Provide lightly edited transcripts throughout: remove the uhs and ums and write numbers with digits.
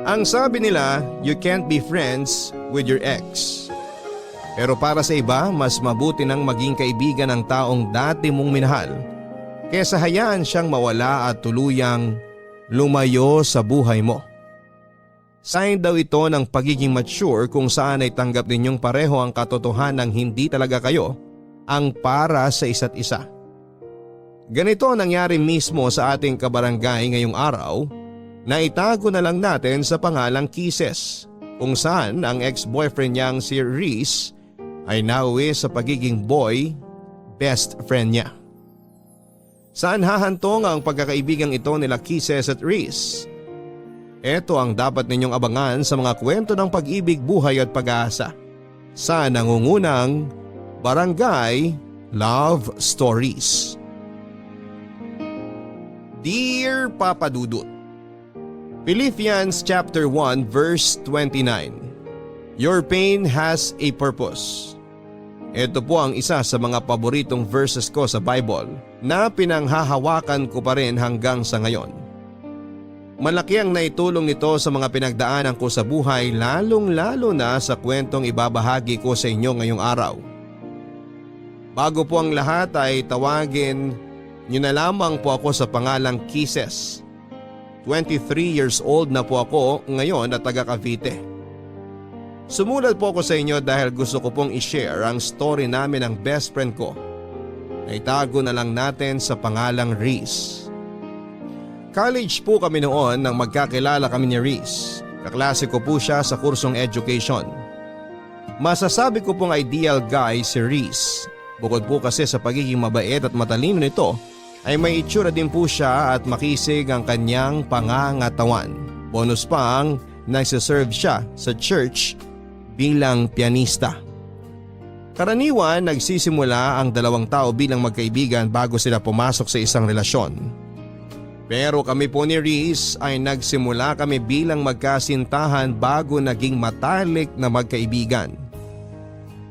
Ang sabi nila, you can't be friends with your ex. Pero para sa iba, mas mabuti nang maging kaibigan ng taong dati mong minahal kesa hayaan siyang mawala at tuluyang lumayo sa buhay mo. Sign daw ito ng pagiging mature kung saan ay tanggap ninyong pareho ang katotohanan ng hindi talaga kayo ang para sa isa't isa. Ganito ang nangyari mismo sa ating kabarangay ngayong araw na itago na lang natin sa pangalang Kisses, kung saan ang ex-boyfriend niyang si Reese ay nauwi sa pagiging boy best friend niya. Saan hahantong ang pagkakaibigang ito nila Kisses at Reese? Ito ang dapat ninyong abangan sa mga kwento ng pag-ibig, buhay at pag-asa sa nangungunang Barangay Love Stories. Dear Papa Dudut, Philippians chapter 1 verse 29. Your pain has a purpose. Ito po ang isa sa mga paboritong verses ko sa Bible na pinanghahawakan ko pa rin hanggang sa ngayon. Malaki ang naitulong nito sa mga pinagdaanan ko sa buhay, lalong-lalo na sa kwentong ibabahagi ko sa inyo ngayong araw. Bago po ang lahat ay tawagin niyo na lamang po ako sa pangalang Kisses. 23 years old na po ako ngayon at taga Cavite. Sumulat po ako sa inyo dahil gusto ko pong i-share ang story namin ng best friend ko. Naitago na lang natin sa pangalang Reese. College po kami noon nang magkakilala kami ni Reese. Kaklase ko po siya sa kursong education. Masasabi ko pong ideal guy si Reese. Bukod po kasi sa pagiging mabait at matalino nito, ay may itsura din po siya at makisig ang kanyang pangangatawan. Bonus pa ang nagsiserve siya sa church bilang pianista. Karaniwan nagsisimula ang dalawang tao bilang magkaibigan bago sila pumasok sa isang relasyon. Pero kami po ni Reese ay nagsimula kami bilang magkasintahan bago naging matalik na magkaibigan.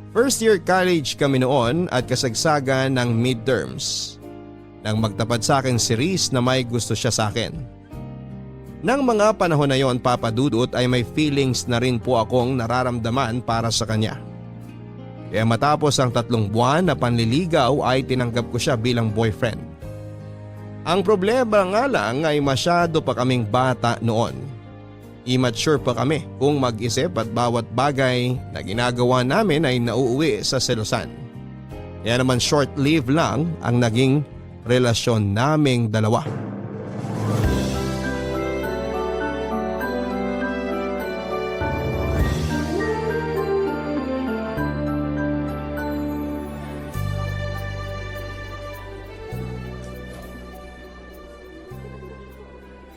First year college kami noon at kasagsagan ng midterms. Nang magtapat sa akin si Reese na may gusto siya sa akin. Nang mga panahon na yon, Papa Dudut, ay may feelings na rin po akong nararamdaman para sa kanya. Kaya matapos ang 3 buwan na panliligaw ay tinanggap ko siya bilang boyfriend. Ang problema nga lang ay masyado pa kaming bata noon. Immature pa kami kung mag-isip at bawat bagay na ginagawa namin ay nauuwi sa selosan. Kaya naman short-lived lang ang naging relasyon naming dalawa.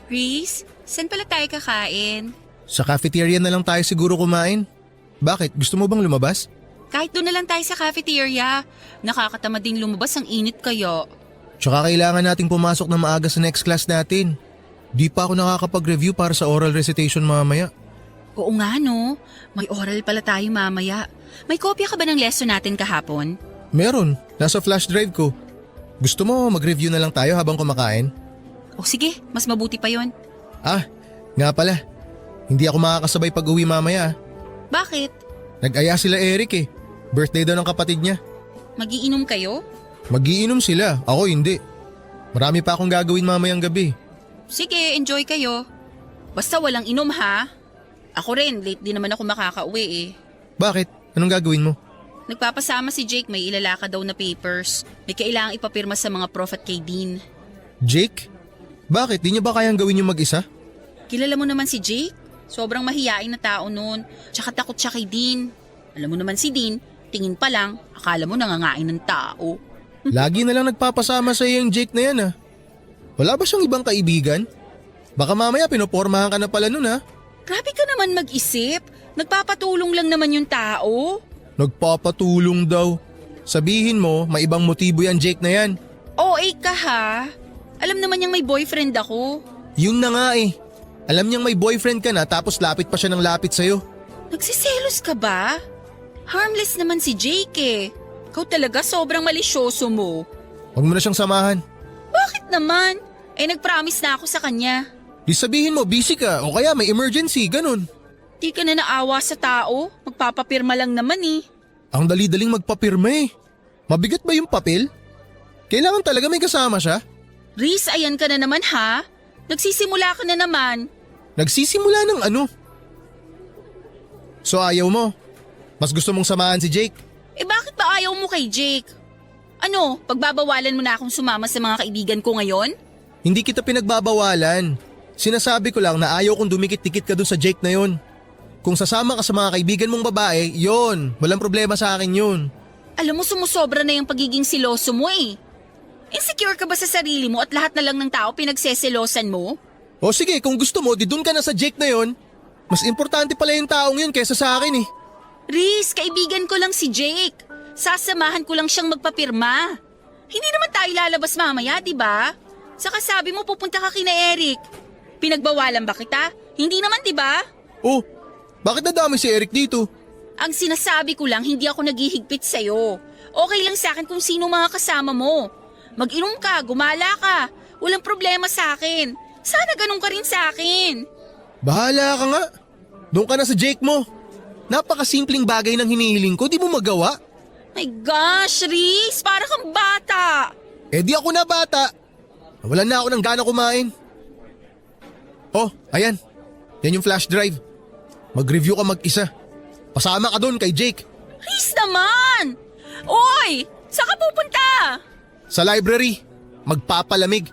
Reese, saan pala tayo kakain? Sa cafeteria na lang tayo siguro kumain. Bakit? Gusto mo bang lumabas? Kahit doon na lang tayo sa cafeteria. Nakakatamad din lumabas, ang init kaya. Tsaka kailangan nating pumasok na maaga sa next class natin. Di pa ako nakakapag-review para sa oral recitation mamaya. Oo nga no, may oral pala tayo mamaya. May kopya ka ba ng lesson natin kahapon? Meron, nasa flash drive ko. Gusto mo mag-review na lang tayo habang kumakain? O sige, mas mabuti pa yon. Ah, nga pala. Hindi ako makakasabay pag-uwi mamaya. Bakit? Nag-aya sila Eric eh. Birthday daw ng kapatid niya. Magiinom kayo? Magiinom sila, ako hindi. Marami pa akong gagawin mamayang gabi. Sige, enjoy kayo. Basta walang inom ha. Ako rin, late din naman ako makakauwi eh. Bakit? Anong gagawin mo? Nagpapasama si Jake, may ilalaka daw na papers. May kailangang ipapirma sa mga prof at kay Dean. Jake? Bakit? Di niya ba kayang gawin yung mag-isa? Kilala mo naman si Jake? Sobrang mahiyain na tao noon. Tsaka takot siya kay Dean. Alam mo naman si Dean, tingin pa lang, akala mo nangangain ng tao. Lagi na lang nagpapasama sa yung Jake na yan ah. Wala ba siyang ibang kaibigan? Baka mamaya pinopormahan ka na pala nun ha. Grabe ka naman mag-isip. Nagpapatulong lang naman yung tao. Nagpapatulong daw. Sabihin mo, may ibang motibo yan Jake na yan. OA ka ha. Alam naman niyang may boyfriend ako. Yun na nga eh. Alam niyang may boyfriend ka na tapos lapit pa siya ng lapit sa'yo. Nagsiselos ka ba? Harmless naman si Jake eh. Ikaw talaga sobrang malisyoso mo. Huwag mo na siyang samahan. Bakit naman? Eh nag-promise na ako sa kanya. Di sabihin mo busy ka o kaya may emergency, ganun. Di ka na naawa sa tao. Magpapapirma lang naman eh. Ang dali-daling magpapirma eh. Mabigat ba yung papel? Kailangan talaga may kasama siya? Riz, ayan ka na naman ha. Nagsisimula ka na naman. Nagsisimula ng ano? So ayaw mo? Mas gusto mong samahan si Jake? Eh bakit ba ayaw mo kay Jake? Ano, pagbabawalan mo na akong sumama sa mga kaibigan ko ngayon? Hindi kita pinagbabawalan. Sinasabi ko lang na ayaw kong dumikit-dikit ka dun sa Jake na yon. Kung sasama ka sa mga kaibigan mong babae, yon. Walang problema sa akin yun. Alam mo, sumusobra na yung pagiging siloso mo eh. Insecure ka ba sa sarili mo at lahat na lang ng tao pinagseselosan mo? O sige, kung gusto mo, di dun ka na sa Jake na yon. Mas importante pala yung taong yun kaysa sa akin eh. Riz, kaibigan ko lang si Jake. Sasamahan ko lang siyang magpapirma. Hindi naman tayo lalabas mamaya, di ba? Saka sabi mo pupunta ka kina Eric. Pinagbawalan ba kita? Hindi naman, di ba? Oh, bakit nadami si Eric dito? Ang sinasabi ko lang, hindi ako naghihigpit sa'yo. Okay lang sa akin kung sino mga kasama mo. Mag-inom ka, gumala ka. Walang problema sa akin. Sana ganun ka rin sa akin. Bahala ka nga. Doon ka na sa Jake mo. Napakasimpleng bagay ng hinihiling ko, di mo magawa. My gosh, Riz, para kang bata. Eh di ako na bata. Nawalan na ako ng gana kumain. Oh, ayan. Yan yung flash drive. Mag-review ka mag-isa. Pasama ka doon kay Jake. Riz naman! Oy! Saan ka pupunta? Sa library. Magpapalamig.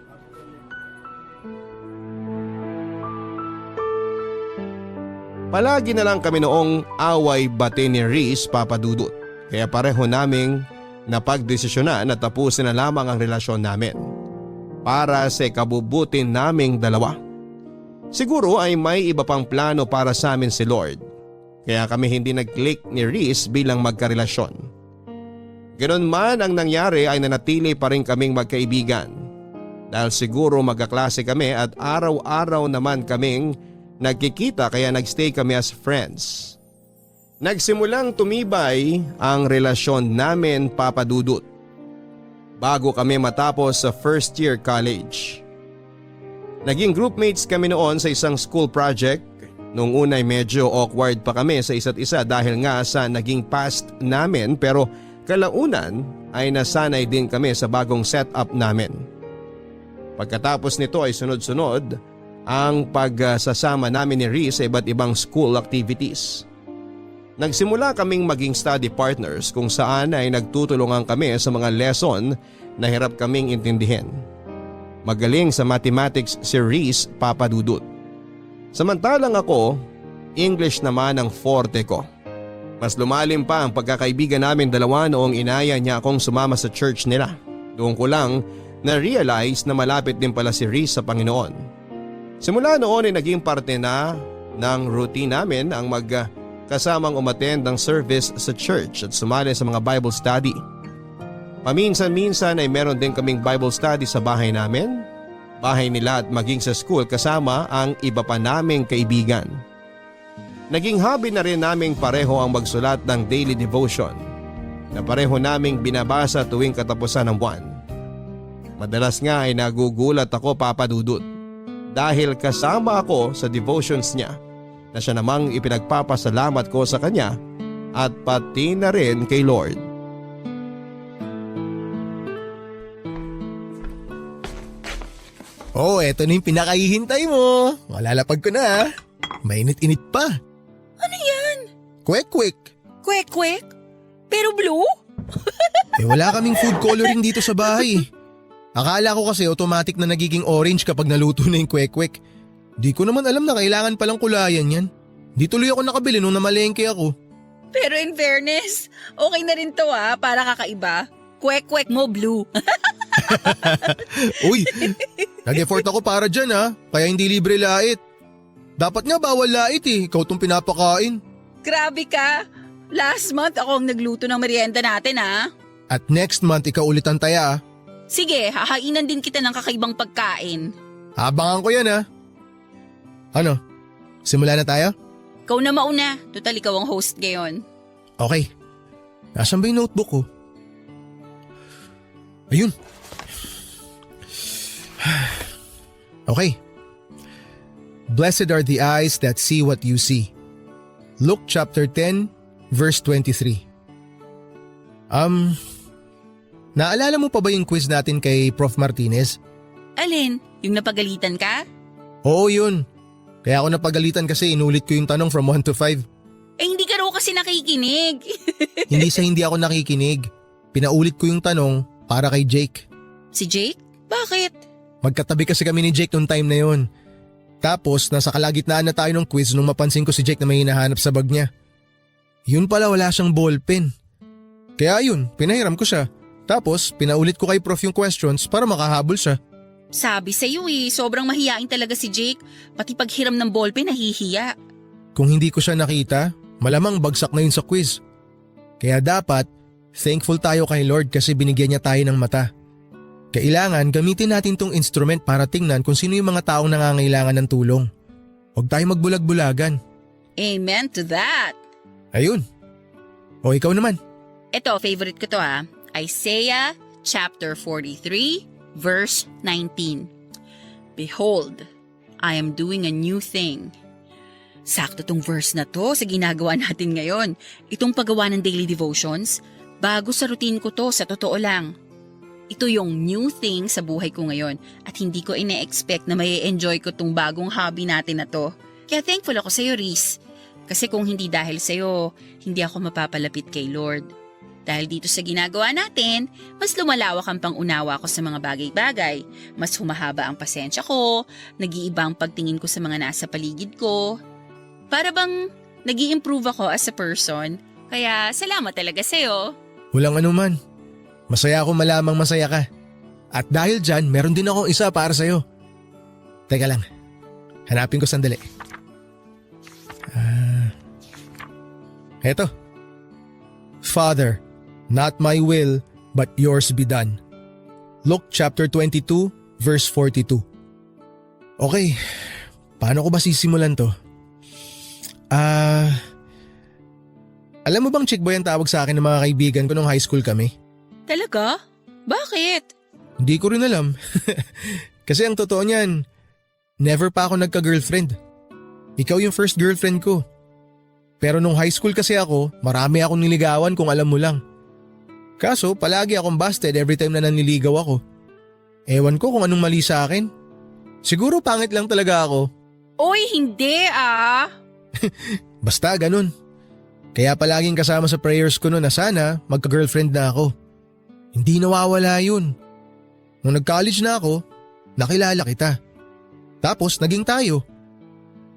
Palagi na lang kami noong away bate ni Riz, Papa Dudut. Kaya pareho naming napagdesisyonan na tapusin na lamang ang relasyon namin. Para sa kabubuti naming dalawa. Siguro ay may iba pang plano para sa amin si Lord. Kaya kami hindi nag-click ni Riz bilang magkarelasyon. Ganon man ang nangyari ay nanatili pa rin kaming magkaibigan. Dahil siguro magkaklase kami at araw-araw naman kaming nagkikita kaya nagstay kami as friends. Nagsimulang tumibay ang relasyon namin, Papa Dudut. Bago kami matapos sa first year college. Naging groupmates kami noon sa isang school project. Noong una ay medyo awkward pa kami sa isa't isa dahil nga sa naging past namin pero kalaunan ay nasanay din kami sa bagong setup namin. Pagkatapos nito ay sunod-sunod ang pagsasama namin ni Riz sa iba't ibang school activities. Nagsimula kaming maging study partners kung saan ay nagtutulungan kami sa mga lesson na hirap kaming intindihin. Magaling sa mathematics si Riz, Papa Dudut. Samantalang ako, English naman ang forte ko. Mas lumalim pa ang pagkakaibigan namin dalawa noong inaya niya akong sumama sa church nila. Doon ko lang na-realize na malapit din pala si Riz sa Panginoon. Simula noon ay naging parte na ng routine namin ang magkasamang umattend ng service sa church at sumali sa mga Bible study. Paminsan-minsan ay meron din kaming Bible study sa bahay namin, bahay nila at maging sa school kasama ang iba pa naming kaibigan. Naging hobby na rin naming pareho ang magsulat ng daily devotion na pareho naming binabasa tuwing katapusan ng buwan. Madalas nga ay nagugulat ako, Papa Dudut, dahil kasama ako sa devotions niya na siya namang ipinagpapasalamat ko sa kanya at pati na rin kay Lord. Oh, eto na yung pinakahihintay mo. Malalapag ko na. Mainit-init pa. Ano yan? Kwek-kwek. Kwek-kwek? Pero blue? Eh wala kaming food coloring dito sa bahay. Akala ko kasi automatic na nagiging orange kapag naluto na yung kwek-kwek. Di ko naman alam na kailangan palang kulayan yan. Di tuloy ako nakabili nung namalengke ako. Pero in fairness, okay na rin to para kakaiba. Kwek-kwek mo blue. Uy, nag-effort ako para dyan kaya hindi libre lait. Dapat nga bawal lait ikaw tong pinapakain. Grabe ka. Last month ako ang nagluto ng merienda natin At next month ikaw ulit ang taya Sige, hahainan din kita ng kakaibang pagkain. Abangan ko yan Ano, simula na tayo? Ikaw na mauna, total ikaw ang host ngayon. Okay, nasan ba yung notebook ko? Ayun. Okay. Blessed are the eyes that see what you see. Luke chapter 10, verse 23. Naalala mo pa ba yung quiz natin kay Prof. Martinez? Alin? Yung napagalitan ka? Oo yun. Kaya ako napagalitan kasi inulit ko yung tanong from 1 to 5. Eh hindi ka raw kasi nakikinig. Hindi ako nakikinig. Pinaulit ko yung tanong para kay Jake. Si Jake? Bakit? Magkatabi kasi kami ni Jake nung time na yun. Tapos nasa kalagitnaan na tayo ng quiz nung mapansin ko si Jake na may hinahanap sa bag niya. Yun pala wala siyang ballpen. Kaya yun, pinahiram ko siya. Tapos pinaulit ko kay Prof yung questions para makahabol siya. Sabi sa'yo sobrang mahiyain talaga si Jake. Pati paghiram ng ballpen nahihiya. Kung hindi ko siya nakita, malamang bagsak na yun sa quiz. Kaya dapat, thankful tayo kay Lord kasi binigyan niya tayo ng mata. Kailangan gamitin natin tong instrument para tingnan kung sino yung mga taong nangangailangan ng tulong. Huwag tayo magbulag-bulagan. Amen to that. Ayun. O ikaw naman. Ito, favorite ko to Isaiah chapter 43 verse 19. Behold, I am doing a new thing. Sakto tong verse na to sa ginagawa natin ngayon. Itong paggawa ng daily devotions, bago sa routine ko to, sa totoo lang. Ito yung new thing sa buhay ko ngayon at hindi ko ine-expect na may enjoy ko tong bagong hobby natin na to. Kaya thankful ako sa'yo, Reese. Kasi kung hindi dahil sa'yo, hindi ako mapapalapit kay Lord. Dahil dito sa ginagawa natin, mas lumalawak ang pangunawa ko sa mga bagay-bagay. Mas humahaba ang pasensya ko, nag-iiba ang pagtingin ko sa mga nasa paligid ko. Para bang nag-i-improve ako as a person, kaya salamat talaga sa'yo. Walang anuman. Masaya ako malamang masaya ka. At dahil dyan, meron din akong isa para sa'yo. Teka lang, hanapin ko sandali. Eto. Father, not my will, but yours be done. Luke chapter 22, verse 42. Okay, paano ko ba sisimulan to? Alam mo bang chick boy ang tawag sa akin ng mga kaibigan ko nung high school kami? Talaga? Bakit? Hindi ko rin alam. Kasi ang totoo niyan, never pa ako nagka-girlfriend. Ikaw yung first girlfriend ko. Pero nung high school kasi ako, marami akong niligawan kung alam mo lang. Kaso palagi akong busted every time na naniligaw ako. Ewan ko kung anong mali sa akin. Siguro pangit lang talaga ako. Oy, hindi Basta ganun. Kaya palaging kasama sa prayers ko noon na sana magka-girlfriend na ako. Hindi nawawala yun. Nung nag-college na ako, nakilala kita. Tapos naging tayo.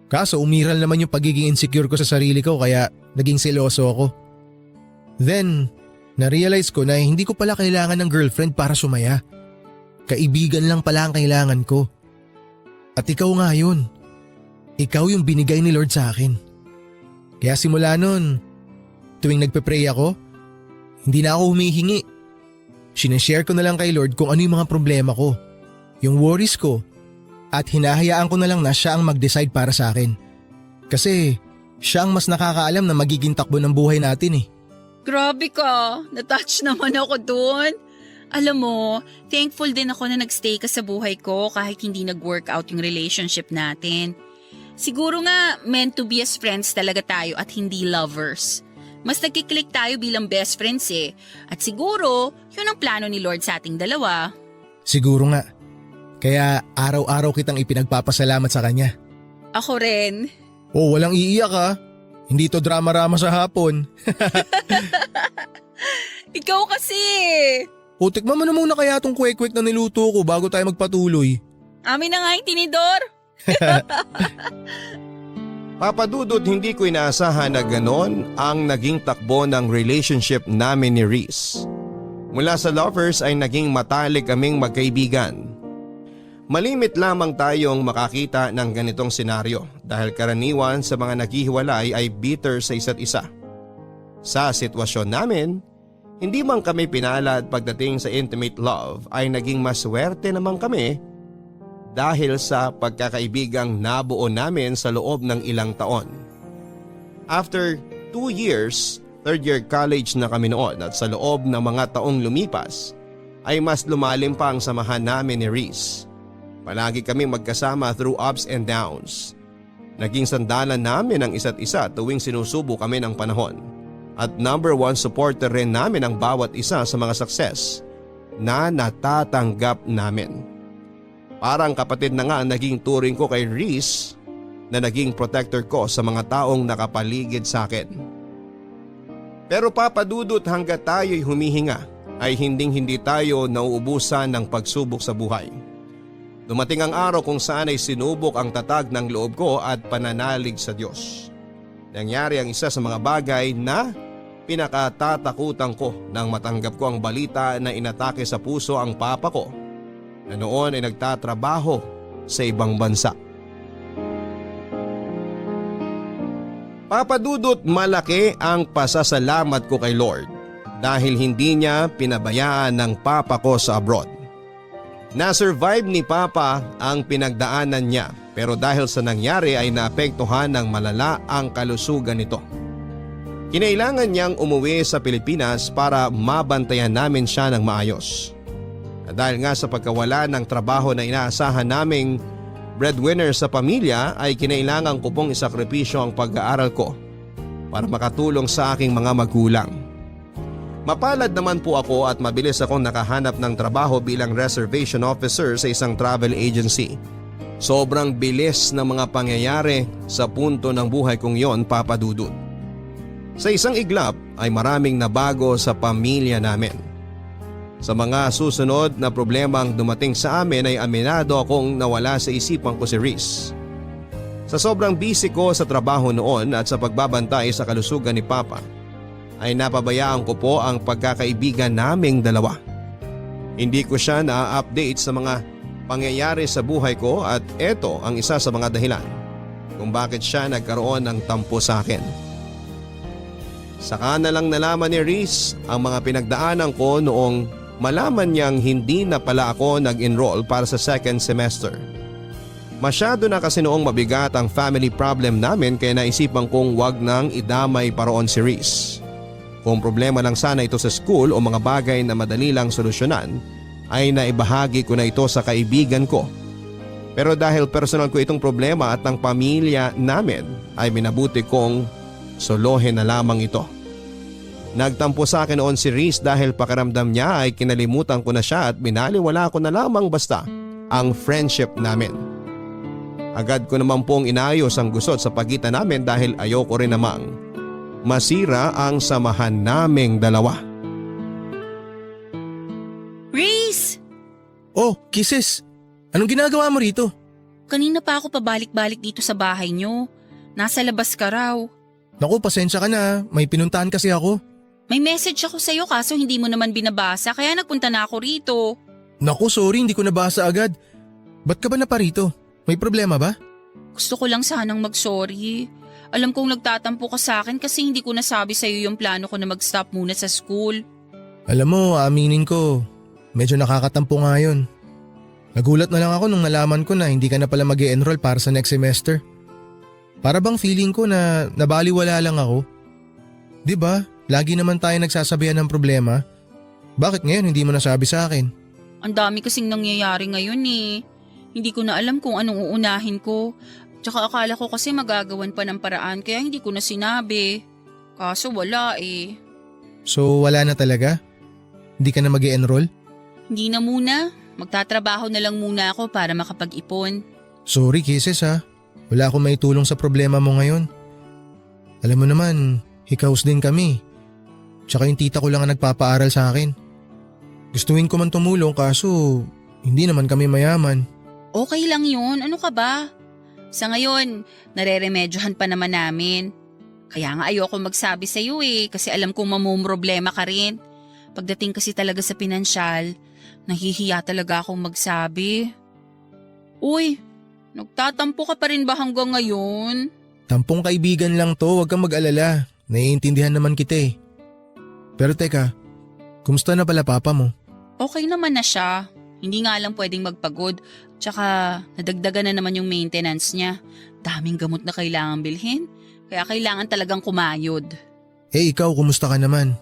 Kaso umiral naman yung pagiging insecure ko sa sarili ko kaya naging seloso ako. Then, na-realize ko na hindi ko pala kailangan ng girlfriend para sumaya. Kaibigan lang pala ang kailangan ko. At ikaw nga yun. Ikaw yung binigay ni Lord sa akin. Kaya simula nun, tuwing nagpe-pray ako, hindi na ako humihingi. Sinashare ko na lang kay Lord kung ano yung mga problema ko, yung worries ko, at hinahayaan ko na lang na siya ang mag-decide para sa akin. Kasi siya ang mas nakakaalam na magiging takbo ng buhay natin . Grabe ka, natouch naman ako dun. Alam mo, thankful din ako na nagstay ka sa buhay ko kahit hindi nag-work out yung relationship natin. Siguro nga meant to be as friends talaga tayo at hindi lovers. Mas nagkiklik tayo bilang best friends . At siguro, yun ang plano ni Lord sa ating dalawa. Siguro nga. Kaya araw-araw kitang ipinagpapasalamat sa kanya. Ako rin. Oh, walang iiyak ha. Hindi to drama-rama sa hapon. Ikaw kasi. O tikman mo na muna kaya tong kwek-kwek na niluto ko bago tayo magpatuloy. Amin na nga yung tinidor. Papa Dudut, hindi ko inaasahan na ganon ang naging takbo ng relationship namin ni Reese. Mula sa lovers ay naging matalik kaming magkaibigan. Malimit lamang tayong makakita ng ganitong senaryo dahil karaniwan sa mga naghihiwalay ay bitter sa isa't isa. Sa sitwasyon namin, hindi man kami pinalad pagdating sa intimate love ay naging maswerte naman kami dahil sa pagkakaibigang nabuo namin sa loob ng ilang taon. After 2 years, third year college na kami noon at sa loob ng mga taong lumipas ay mas lumalim pa ang samahan namin ni Reese. Palagi kami magkasama through ups and downs. Naging sandalan namin ang isa't isa tuwing sinusubo kami ng panahon. At number one supporter rin namin ang bawat isa sa mga success na natatanggap namin. Parang kapatid na nga ang naging turing ko kay Reese na naging protector ko sa mga taong nakapaligid sa akin. Pero Papa Dudut, hanggat tayo'y humihinga ay hindi tayo nauubusan ng pagsubok sa buhay. Dumating ang araw kung saan ay sinubok ang tatag ng loob ko at pananalig sa Diyos. Nangyari ang isa sa mga bagay na pinakatatakutan ko nang matanggap ko ang balita na inatake sa puso ang papa ko na noon ay nagtatrabaho sa ibang bansa. Papa Dudut, malaki ang pasasalamat ko kay Lord dahil hindi niya pinabayaan ng papa ko sa abroad. Na-survive ni Papa ang pinagdaanan niya pero dahil sa nangyari ay naapektuhan ng malala ang kalusugan nito. Kinailangan niyang umuwi sa Pilipinas para mabantayan namin siya ng maayos. At dahil nga sa pagkawala ng trabaho na inaasahan naming breadwinner sa pamilya ay kinailangan ko pong isakripisyo ang pag-aaral ko para makatulong sa aking mga magulang. Mapalad naman po ako at mabilis akong nakahanap ng trabaho bilang reservation officer sa isang travel agency. Sobrang bilis ng mga pangyayari sa punto ng buhay kong yon, Papa Dudut. Sa isang iglap ay maraming nabago sa pamilya namin. Sa mga susunod na problemang dumating sa amin ay aminado akong nawala sa isipan ko si Reese. Sa sobrang busy ko sa trabaho noon at sa pagbabantay sa kalusugan ni Papa, ay napabayaan ko po ang pagkakaibigan naming dalawa. Hindi ko siya na-update sa mga pangyayari sa buhay ko at eto ang isa sa mga dahilan kung bakit siya nagkaroon ng tampo sa akin. Saka na lang nalaman ni Reese ang mga pinagdaanan ko noong malaman niyang hindi na pala ako nag-enroll para sa second semester. Masyado na kasi noong mabigat ang family problem namin kaya naisipan kong wag nang idamay pa roon si Reese. Kung problema lang sana ito sa school o mga bagay na madali lang solusyonan, ay naibahagi ko na ito sa kaibigan ko. Pero dahil personal ko itong problema at ng pamilya namin, ay minabuti kong solohin na lamang ito. Nagtampo sa akin noon si Reese dahil pakiramdam niya ay kinalimutan ko na siya at binaliwala ko na lamang basta ang friendship namin. Agad ko naman pong inayos ang gusot sa pagitan namin dahil ayoko rin namang masira ang samahan naming dalawa. Reese! Oh, Kisses! Anong ginagawa mo rito? Kanina pa ako pabalik-balik dito sa bahay niyo. Nasa labas ka raw. Naku, pasensya ka na. May pinuntahan kasi ako. May message ako sa'yo kaso hindi mo naman binabasa kaya nagpunta na ako rito. Naku, sorry, hindi ko nabasa agad. Ba't ka ba na pa rito? May problema ba? Gusto ko lang sanang mag-sorry. Alam kong nagtatampo ka sa akin kasi hindi ko nasabi sa'yo yung plano ko na mag-stop muna sa school. Alam mo, aminin ko, medyo nakakatampo nga yun. Nagulat na lang ako nung nalaman ko na hindi ka na pala mag-e-enroll para sa next semester. Para bang feeling ko na nabaliwala lang ako. 'Di ba? Lagi naman tayo nagsasabihan ng problema. Bakit ngayon hindi mo nasabi sa akin? Ang dami kasing nangyayari ngayon eh. Hindi ko na alam kung anong uunahin ko. Tsaka akala ko kasi magagawan pa ng paraan kaya hindi ko na sinabi. Kaso wala eh. So wala na talaga? Hindi ka na mag-e-enroll? Hindi na muna. Magtatrabaho na lang muna ako para makapag-ipon. Sorry Kisses ha. Wala akong maitulong sa problema mo ngayon. Alam mo naman, hikaos din kami. Tsaka yung tita ko lang ang nagpapaaral sa akin. Gustuin ko man tumulong kaso hindi naman kami mayaman. Okay lang yun. Ano ka ba? Sa ngayon, nareremedyohan pa naman namin. Kaya nga ayoko magsabi sa'yo eh kasi alam kong mamumroblema ka rin. Pagdating kasi talaga sa pinansyal, nahihiya talaga akong magsabi. Uy, nagtatampo ka pa rin ba hanggang ngayon? Tampong kaibigan lang to, huwag kang mag-alala. Naiintindihan naman kita eh. Pero teka, kumusta na pala papa mo? Okay naman na siya. Hindi nga lang pwedeng magpagod. Tsaka nadagdagan na naman yung maintenance niya. Daming gamot na kailangan bilhin. Kaya kailangan talagang kumayod. Eh ikaw, kumusta ka naman?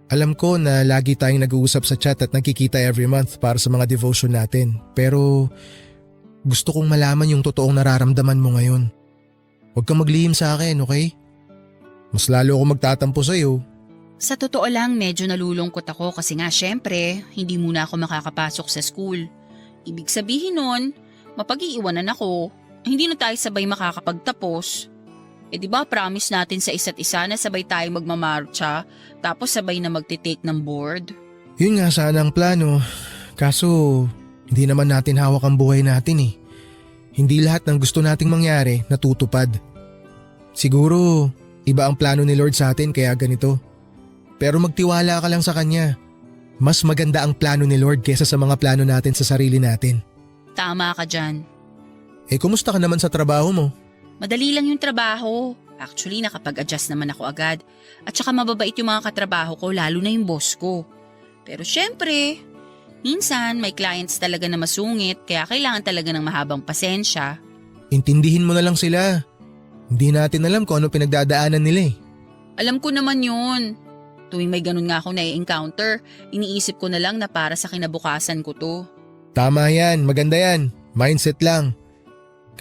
Alam ko na lagi tayong nag-uusap sa chat at nagkikita every month para sa mga devotion natin. Pero gusto kong malaman yung totoong nararamdaman mo ngayon. Huwag kang maglihim sa akin, okay? Mas lalo ako magtatampo sa'yo. Sa totoo lang, medyo nalulungkot ako kasi nga syempre, hindi muna ako makakapasok sa school. Ibig sabihin nun, mapag-iiwanan ako. Hindi na tayo sabay makakapagtapos. Eh di ba promise natin sa isa't isa na sabay tayo magmamarcha tapos sabay na magtitake ng board? Yun nga sana ang plano. Kaso, hindi naman natin hawak ang buhay natin eh. Hindi lahat ng gusto nating mangyari natutupad. Siguro, iba ang plano ni Lord sa atin kaya ganito. Pero magtiwala ka lang sa Kanya. Mas maganda ang plano ni Lord kesa sa mga plano natin sa sarili natin. Tama ka dyan. Eh kumusta ka naman sa trabaho mo? Madali lang yung trabaho. Actually, nakapag-adjust naman ako agad. At saka mababait yung mga katrabaho ko, lalo na yung boss ko. Pero syempre, minsan may clients talaga na masungit kaya kailangan talaga ng mahabang pasensya. Intindihin mo na lang sila. Hindi natin alam kung ano pinagdadaanan nila eh. Alam ko naman yun. Tuwing may ganun nga ako na-encounter, iniisip ko na lang na para sa kinabukasan ko to. Tama yan, maganda yan. Mindset lang.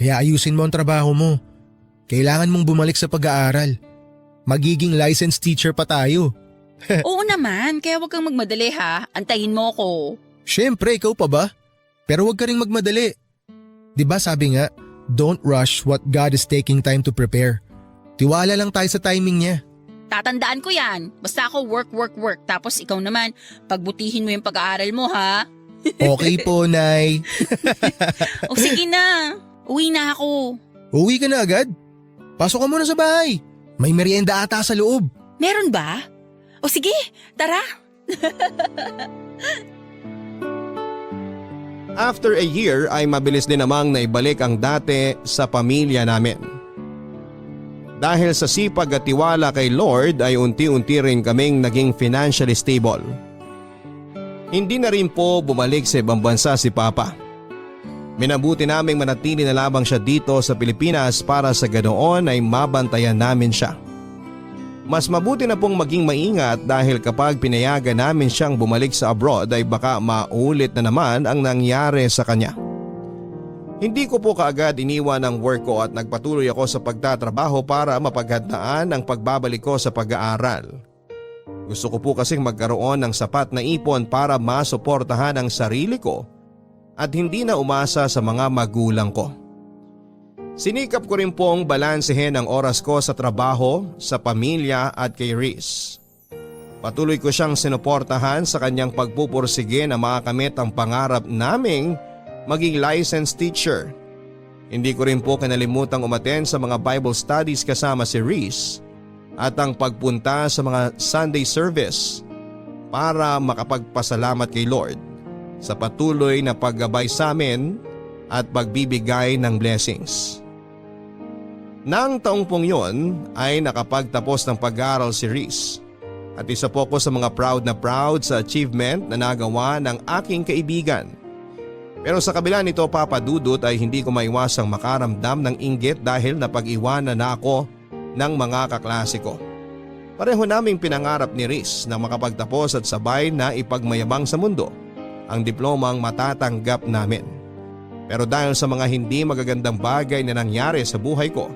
Kaya ayusin mo ang trabaho mo. Kailangan mong bumalik sa pag-aaral. Magiging licensed teacher pa tayo. Oo naman, kaya huwag kang magmadali ha. Antayin mo ko. Siyempre, ikaw pa ba? Pero huwag ka ring magmadali. 'Di ba sabi nga, don't rush what God is taking time to prepare. Tiwala lang tayo sa timing niya. Tatandaan ko yan. Basta ako work. Tapos ikaw naman, pagbutihin mo yung pag-aaral mo ha. Okay po, Nay. O sige na, uwi na ako. Uwi ka na agad? Pasok ka muna sa bahay. May merienda ata sa loob. Meron ba? O sige, tara. After a year ay mabilis din namang naibalik ang dati sa pamilya namin. Dahil sa sipag at tiwala kay Lord ay unti-unti rin kaming naging financially stable. Hindi na rin po bumalik sa ibang bansa si Papa. Minabuti naming manatili na lamang siya dito sa Pilipinas para sa ganoon ay mabantayan namin siya. Mas mabuti na pong maging maingat dahil kapag pinayagan namin siyang bumalik sa abroad ay baka maulit na naman ang nangyari sa kanya. Hindi ko po kaagad iniwan ang work ko at nagpatuloy ako sa pagtatrabaho para mapaghandaan ang pagbabalik ko sa pag-aaral. Gusto ko po kasing magkaroon ng sapat na ipon para masuportahan ang sarili ko at hindi na umasa sa mga magulang ko. Sinikap ko rin pong balansehin ang oras ko sa trabaho, sa pamilya at kay Riz. Patuloy ko siyang sinuportahan sa kanyang pagpupursige na makakamit ang pangarap naming maging licensed teacher. Hindi ko rin po kinalimutang umattend sa mga Bible studies kasama si Riz at ang pagpunta sa mga Sunday service para makapagpasalamat kay Lord sa patuloy na paggabay sa amin at pagbibigay ng blessings. Nang taong pong yun ay nakapagtapos ng pag-aaral si Riz at isa po ko sa mga proud sa achievement na nagawa ng aking kaibigan. Pero sa kabila nito Papa Dudut ay hindi ko maiwasang makaramdam ng inggit dahil napag-iwanan na ako ng mga kaklase ko. Pareho naming pinangarap ni Riz na makapagtapos at sabay na ipagmayabang sa mundo ang diplomang matatanggap namin. Pero dahil sa mga hindi magagandang bagay na nangyari sa buhay ko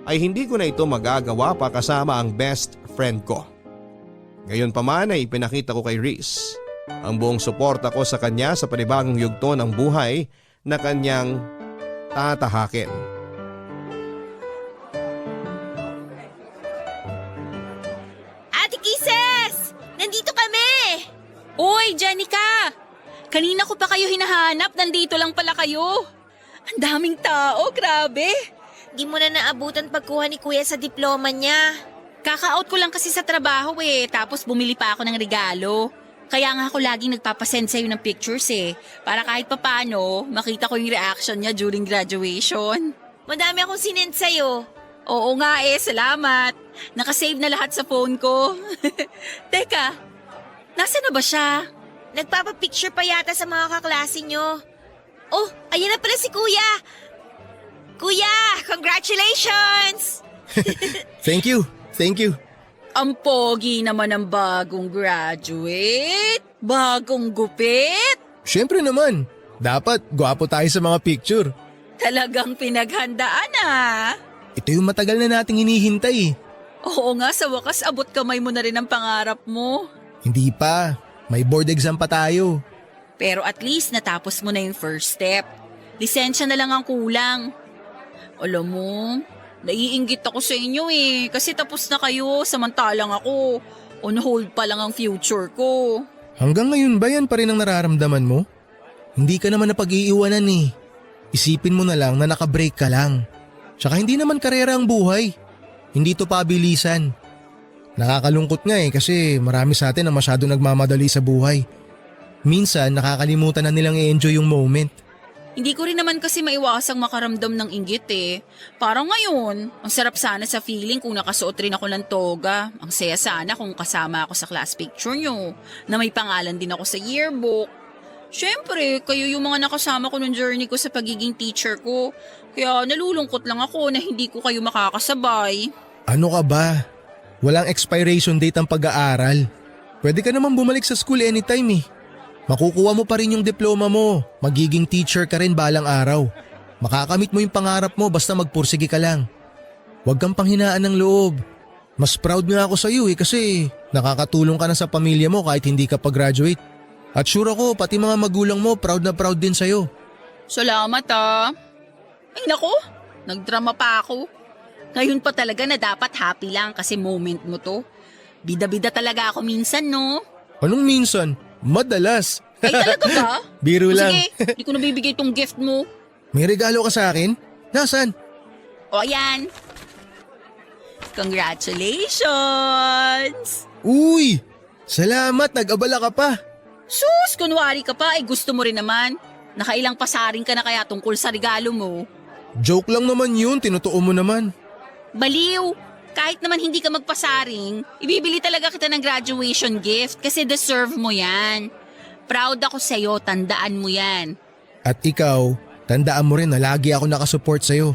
ay hindi ko na ito magagawa pa kasama ang best friend ko. Gayon pa man ay ipinakita ko kay Riz ang buong suporta ko sa kanya sa panibagong yugto ng buhay na kanyang tatahakin. Ate Kisses! Nandito kami! Uy, Jenica! Kanina ko pa kayo hinahanap, nandito lang pala kayo. Ang daming tao, grabe. Di mo na naabutan pagkuha ni Kuya sa diploma niya. Kaka-out ko lang kasi sa trabaho tapos bumili pa ako ng regalo. Kaya nga ako laging nagpapasend sa'yo ng pictures para kahit papano makita ko yung reaction niya during graduation. Madami akong sinend sa'yo. Oo nga salamat. Nakasave na lahat sa phone ko. Teka, nasa na ba siya? Nagpapapicture pa yata sa mga kaklase nyo. Oh, ayan na pala si Kuya. Kuya, congratulations! Thank you. Ang pogi naman ng bagong graduate. Bagong gupit. Siyempre naman, dapat gwapo tayo sa mga picture. Talagang pinaghandaan Ito yung matagal na nating hinihintay eh. Oo nga, sa wakas abot kamay mo na rin ang pangarap mo. Hindi pa. May board exam pa tayo. Pero at least natapos mo na yung first step. Lisensya na lang ang kulang. Alam mo, naiinggit ako sa inyo eh. Kasi tapos na kayo, samantalang ako. On hold pa lang ang future ko. Hanggang ngayon ba yan pa rin ang nararamdaman mo? Hindi ka naman napag-iiwanan eh. Isipin mo na lang na nakabreak ka lang. Tsaka hindi naman karera ang buhay. Hindi to pabilisan. Nakakalungkot nga eh kasi marami sa atin ang masyado nagmamadali sa buhay. Minsan nakakalimutan na nilang i-enjoy yung moment. Hindi ko rin naman kasi maiwasang makaramdam ng inggit eh. Parang ngayon, ang sarap sana sa feeling kung nakasuot rin ako ng toga. Ang saya sana kung kasama ako sa class picture nyo, na may pangalan din ako sa yearbook. Siyempre, kayo yung mga nakasama ko ng journey ko sa pagiging teacher ko. Kaya nalulungkot lang ako na hindi ko kayo makakasabay. Ano ka ba? Walang expiration date ang pag-aaral. Pwede ka naman bumalik sa school anytime eh. Makukuha mo pa rin yung diploma mo. Magiging teacher ka rin balang araw. Makakamit mo yung pangarap mo basta magpursige ka lang. Huwag kang panghinaan ng loob. Mas proud nga ako sa iyo eh kasi nakakatulong ka na sa pamilya mo kahit hindi ka pa-graduate. At sure ako pati mga magulang mo proud na proud din sa'yo. Salamat ah. Ay nako, nagdrama pa ako. Ngayon pa talaga na dapat happy lang kasi moment mo to. Bida-bida talaga ako minsan no. Anong minsan? Madalas. Ay talaga ba? Biro lang. Sige, di ko nabibigay tong gift mo. May regalo ka sa akin? Nasaan? O ayan. Congratulations! Uy! Salamat, nag-abala ka pa. Sus, kunwari ka pa, ay gusto mo rin naman. Nakailang pasaring ka na kaya tungkol sa regalo mo. Joke lang naman yun, tinutuo mo naman. Baliw! Kahit naman hindi ka magpasaring, ibibili talaga kita ng graduation gift kasi deserve mo yan. Proud ako sa'yo, tandaan mo yan. At ikaw, tandaan mo rin na lagi ako nakasupport sa'yo.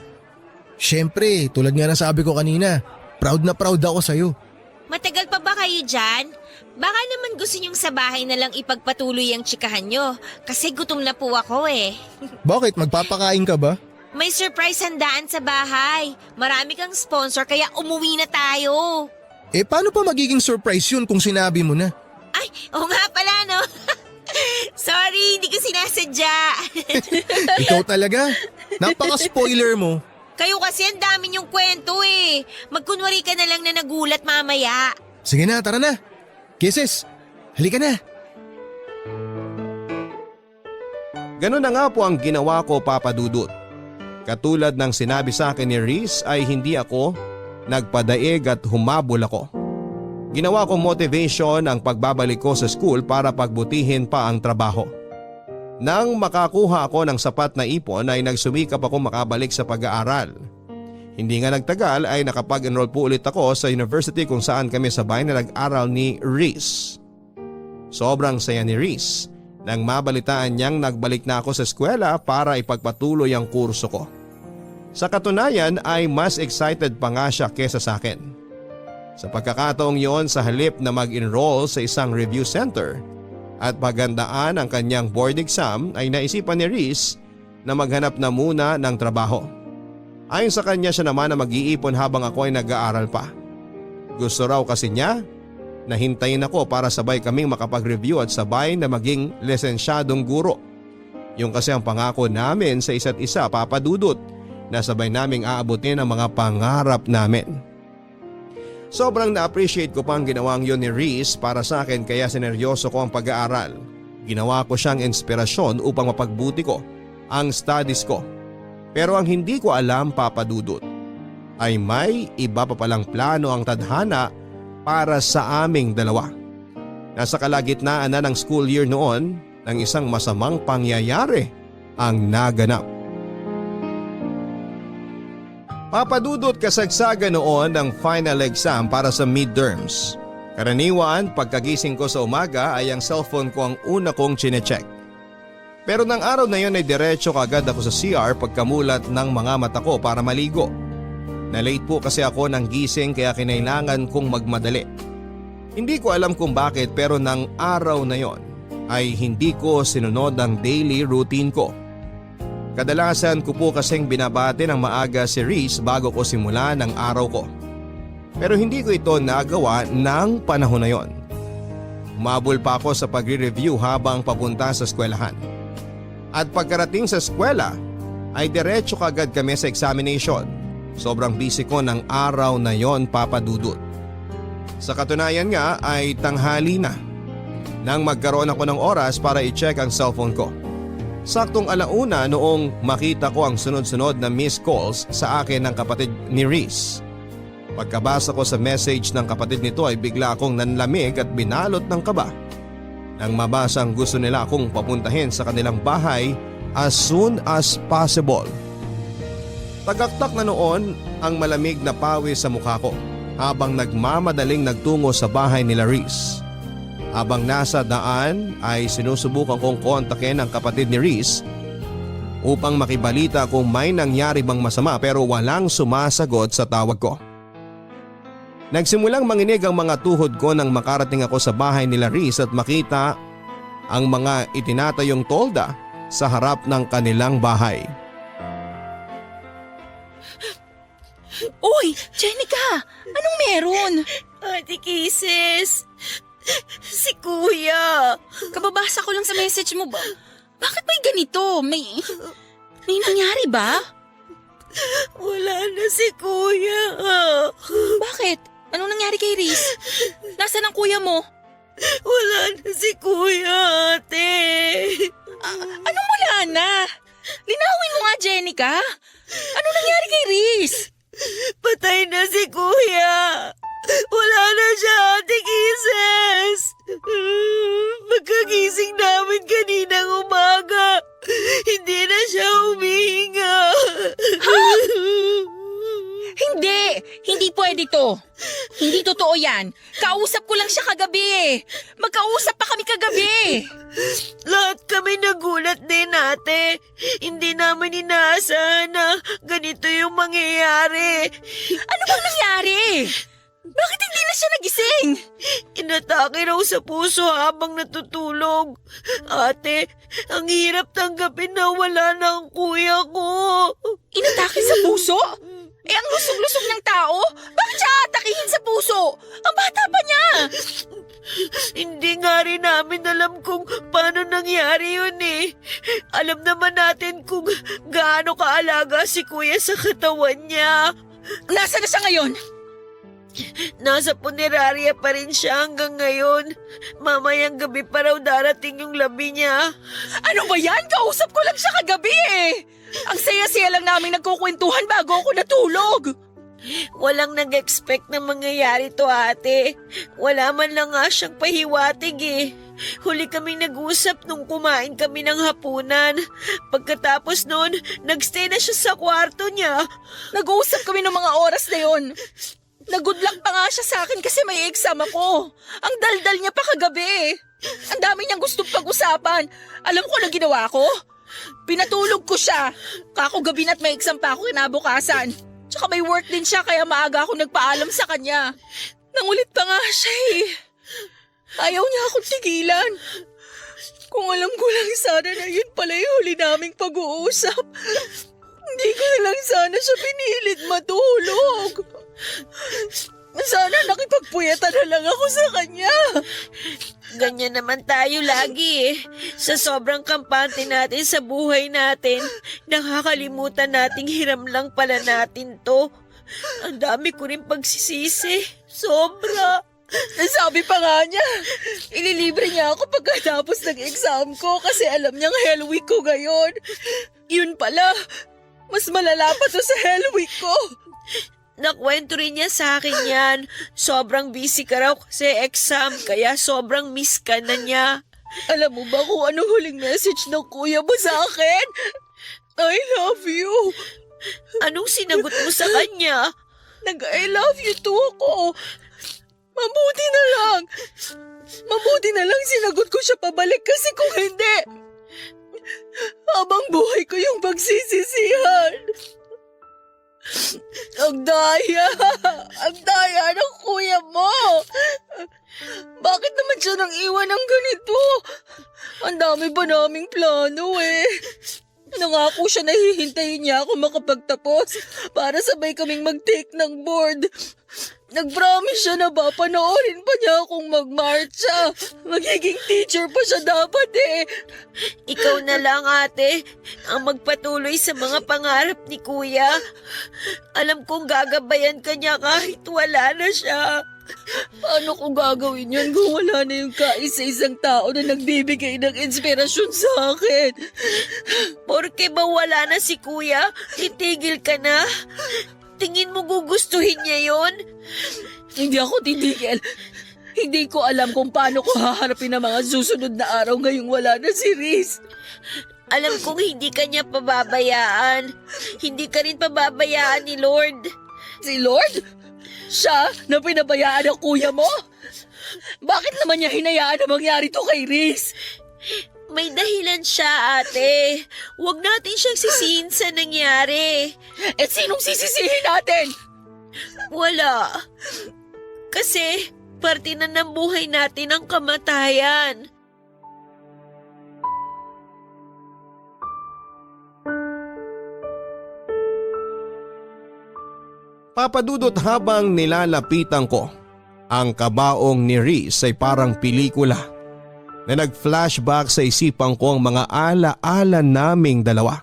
Siyempre, tulad nga ng sabi ko kanina, proud na proud ako sa'yo. Matagal pa ba kayo dyan? Baka naman gusto nyong sa bahay na lang ipagpatuloy ang tsikahan nyo. Kasi gutom na po ako eh. Bakit, magpapakain ka ba? May surprise handaan sa bahay. Marami kang sponsor kaya umuwi na tayo. Eh paano pa magiging surprise yun kung sinabi mo na? Ay, oo nga pala no. Sorry, hindi ko sinasadya. Ikaw talaga? Napaka-spoiler mo. Kayo kasi ang dami niyong kwento eh. Magkunwari ka na lang na nagulat mamaya. Sige na, tara na. Kisses, halika na. Ganun na nga po ang ginawa ko, Papa Dudut. Katulad ng sinabi sa akin ni Reese ay hindi ako nagpadaig at humabol ako. Ginawa kong motivation ang pagbabalik ko sa school para pagbutihin pa ang trabaho. Nang makakuha ako ng sapat na ipon ay nagsumikap ako makabalik sa pag-aaral. Hindi nga nagtagal ay nakapag-enroll po ulit ako sa university kung saan kami sabay na nag-aral ni Reese. Sobrang saya ni Reese nang mabalitaan niyang nagbalik na ako sa eskwela para ipagpatuloy ang kurso ko. Sa katunayan ay mas excited pa nga siya kesa sa akin. Sa pagkakataong yon sa halip na mag-enroll sa isang review center at paghandaan ang kanyang board exam ay naisipan ni Reese na maghanap na muna ng trabaho. Ayon sa kanya siya naman na mag-iipon habang ako ay nag-aaral pa. Gusto raw kasi niya na hintayin ako para sabay kaming makapag-review at sabay na maging lisensyadong guro. Yung kasi ang pangako namin sa isa't isa, Papa Dudut, na sabay naming aabutin ang mga pangarap namin. Sobrang na-appreciate ko pa ang ginawang yun ni Reese para sa akin kaya sineryoso ko ang pag-aaral. Ginawa ko siyang inspirasyon upang mapagbuti ko ang studies ko. Pero ang hindi ko alam, Papa Dudut, ay may iba pa palang plano ang tadhana para sa aming dalawa. Nasa kalagitnaan na ng school year noon nang isang masamang pangyayari ang naganap. Papa Dudut, kasagsagan noon ng final exam para sa midterms. Karaniwan, pagkagising ko sa umaga ay ang cellphone ko ang una kong chinecheck. Pero ng araw na yon ay diretso kagad ako sa CR pagkamulat ng mga mata ko para maligo. Na-late po kasi ako ng gising kaya kinailangan kong magmadali. Hindi ko alam kung bakit pero ng araw na yon ay hindi ko sinunod ang daily routine ko. Kadalasan ko po kasing binabati ng maaga si Reese bago ko simula ng araw ko. Pero hindi ko ito nagawa ng panahon na yon. Umabol pa ako sa pagre-review habang papunta sa eskwelahan. At pagkarating sa eskwela ay diretso kagad kami sa examination. Sobrang busy ko ng araw na yon, Papa Dudut. Sa katunayan nga ay tanghali na nang magkaroon ako ng oras para i-check ang cellphone ko. Saktong 1:00 noong makita ko ang sunod-sunod na missed calls sa akin ng kapatid ni Reese. Pagkabasa ko sa message ng kapatid nito ay bigla akong nanlamig at binalot ng kaba. Nang mabasang gusto nila akong papuntahin sa kanilang bahay as soon as possible. Tagaktak na noon ang malamig na pawis sa mukha ko habang nagmamadaling nagtungo sa bahay nila Reese. Habang nasa daan ay sinusubukan kong kontakin ang kapatid ni Reese upang makibalita kung may nangyari bang masama pero walang sumasagot sa tawag ko. Nagsimulang manginig ang mga tuhod ko nang makarating ako sa bahay nila Reese at makita ang mga itinatayong tolda sa harap ng kanilang bahay. Uy, Jenica! Anong meron? Ate Kisses, si Kuya. Kababasa ko lang sa message mo ba? Bakit may ganito? May nangyari ba? Wala na si Kuya. Bakit? Anong nangyari kay Reese? Nasaan ang kuya mo? Wala na si Kuya, ate. Anong wala na? Linawin mo nga, Jenica. Anong nangyari kay Reese? Patay na si Kuya. Wala na siya, Ate Kisses. Pagkagising namin kaninang umaga, hindi na siya humihinga. Hindi pwede to. Hindi totoo yan. Kausap ko lang siya kagabi eh. Magkausap pa kami kagabi. Lahat kami nagulat din, ate. Hindi namin inaasahan na ganito yung mangyayari. Ano bang nangyari? Bakit hindi na siya nagising? Inatake raw sa puso habang natutulog. Ate, ang hirap tanggapin na wala na ang kuya ko. Inatake sa puso? Eh ang lusog-lusog ng tao? Bakit siya atakihin sa puso? Ang bata pa niya! Hindi nga rin namin alam kung paano nangyari yun eh. Alam naman natin kung gaano kaalaga si kuya sa katawan niya. Nasaan na siya ngayon? Nasa punerarya pa rin siya hanggang ngayon. Mamayang gabi pa raw darating yung labi niya. Ano ba yan? Kausap ko lang siya kagabi eh. Ang saya-saya lang namin nagkukwentuhan bago ako natulog. Walang nag-expect na mangyayari to, ate. Wala man lang nga siyang pahiwatig eh. Huli kaming nag-usap nung kumain kami ng hapunan. Pagkatapos noon, nagstay na siya sa kwarto niya. Nag-uusap kami ng mga oras na yon. Nag-good luck pa nga siya sa akin kasi may exam ako. Ang daldal niya pa kagabi. Ang dami niyang gustong pag-usapan. Alam ko na ginawa ko. Pinatulog ko siya. Kako gabi na't may exam pa ako kinabukasan. Tsaka may work din siya kaya maaga ako nagpaalam sa kanya. Nangulit pa nga siya eh. Ayaw niya akong tigilan. Kung alam ko lang sana na yun pala yung huli naming pag-uusap. Hindi ko na lang sana siya pinilit matulog. Sana nakipagpuyatan na lang ako sa kanya. Ganyan naman tayo lagi eh. Sa sobrang kampante natin sa buhay natin, nakakalimutan nating hiram lang pala natin to. Ang dami ko rin pagsisisi. Sobra. Sabi pa nga niya, ililibre niya ako pagkatapos ng exam ko kasi alam niyang hell week ko ngayon. Yun pala, mas malala pa to sa hell week ko. Nakwento rin niya sa akin yan. Sobrang busy ka raw kasi exam, kaya sobrang miss ka na niya. Alam mo ba kung ano huling message ng kuya mo sa akin? I love you. Anong sinagot mo sa kanya? Nag-I love you too ako. Mabuti na lang. Mabuti na lang sinagot ko siya pabalik kasi kung hindi, habang buhay ko yung pagsisisihan. Ang daya ng kuya mo. Bakit naman siya nang iwan ng ganito? Ang dami ba naming plano eh. Nangako siya na hihintayin niya ako makapagtapos para sabay kaming mag-take ng board. Nag-promise siya na ba panoorin pa niya akong magmarcha. Magiging teacher pa siya dapat eh. Ikaw na lang, ate, ang magpatuloy sa mga pangarap ni kuya. Alam kong gagabayan ka niya kahit wala na siya. Paano ko gagawin yun kung wala na yung kaisa-isang tao na nagbibigay ng inspirasyon sa akin? Porke ba wala na si kuya, titigil ka na? Tingin mo gugustuhin niya yon? Hindi ako titigil. Hindi ko alam kung paano ko haharapin ang mga susunod na araw ngayong wala na si Riz. Alam kong hindi ka niya pababayaan. Hindi ka rin pababayaan ni Lord. Si Lord? Siya na pinabayaan ang kuya mo? Bakit naman niya hinayaan na mangyari to kay Riz? May dahilan siya, ate. Huwag natin siyang sisihin sa nangyari. Eh sinong sisisihin natin? Wala. Kasi parte na ng buhay natin ang kamatayan. Papadudot habang nilalapitan ko, ang kabaong ni Riz ay parang pelikula na nag-flashback sa isipan ko ang mga ala-ala naming dalawa.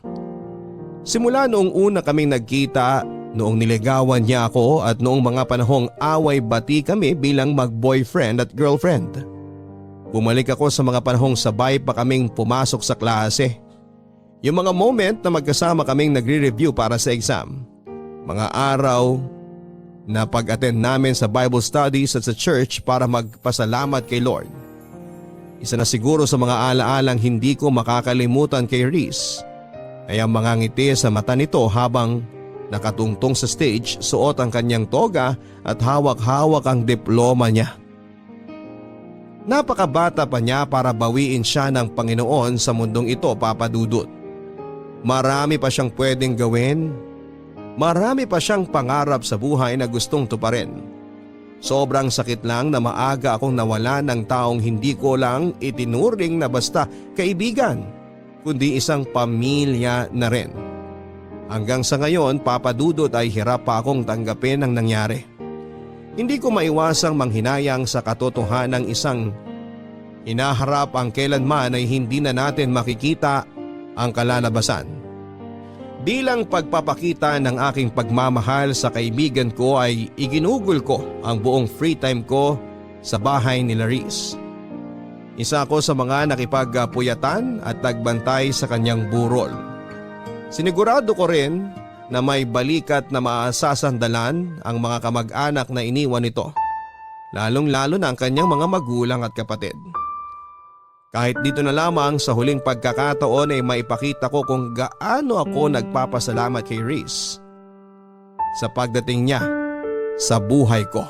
Simula noong una kaming nagkita, noong niligawan niya ako at noong mga panahong away-bati kami bilang mag-boyfriend at girlfriend. Bumalik ako sa mga panahong sabay pa kaming pumasok sa klase. Yung mga moment na magkasama kaming nagre-review para sa exam. Mga araw na pag-attend namin sa Bible studies at sa church para magpasalamat kay Lord. Isa na siguro sa mga alaalang hindi ko makakalimutan kay Riz ay ang mga ngiti sa mata nito habang nakatungtong sa stage, suot ang kanyang toga at hawak-hawak ang diploma niya. Napakabata pa niya para bawiin siya ng Panginoon sa mundong ito, papadudot. Marami pa siyang pwedeng gawin. Marami pa siyang pangarap sa buhay na gustong tuparin. Sobrang sakit lang na maaga akong nawala ng taong hindi ko lang itinuring na basta kaibigan, kundi isang pamilya na rin. Hanggang sa ngayon, papadudot ay hirap pa akong tanggapin ang nangyari. Hindi ko maiwasang manghinayang sa katotohanan ng isang hinaharap ang kailanman ay hindi na natin makikita ang kalalabasan. Bilang pagpapakita ng aking pagmamahal sa kaibigan ko ay iginugol ko ang buong free time ko sa bahay ni Riz. Isa ako sa mga nakipagpuyatan at nagbantay sa kanyang burol. Sinigurado ko rin na may balikat na maasasandalan ang mga kamag-anak na iniwan nito, lalong-lalo na ang kanyang mga magulang at kapatid. Kahit dito na lamang sa huling pagkakataon ay maipakita ko kung gaano ako nagpapasalamat kay Riz sa pagdating niya sa buhay ko.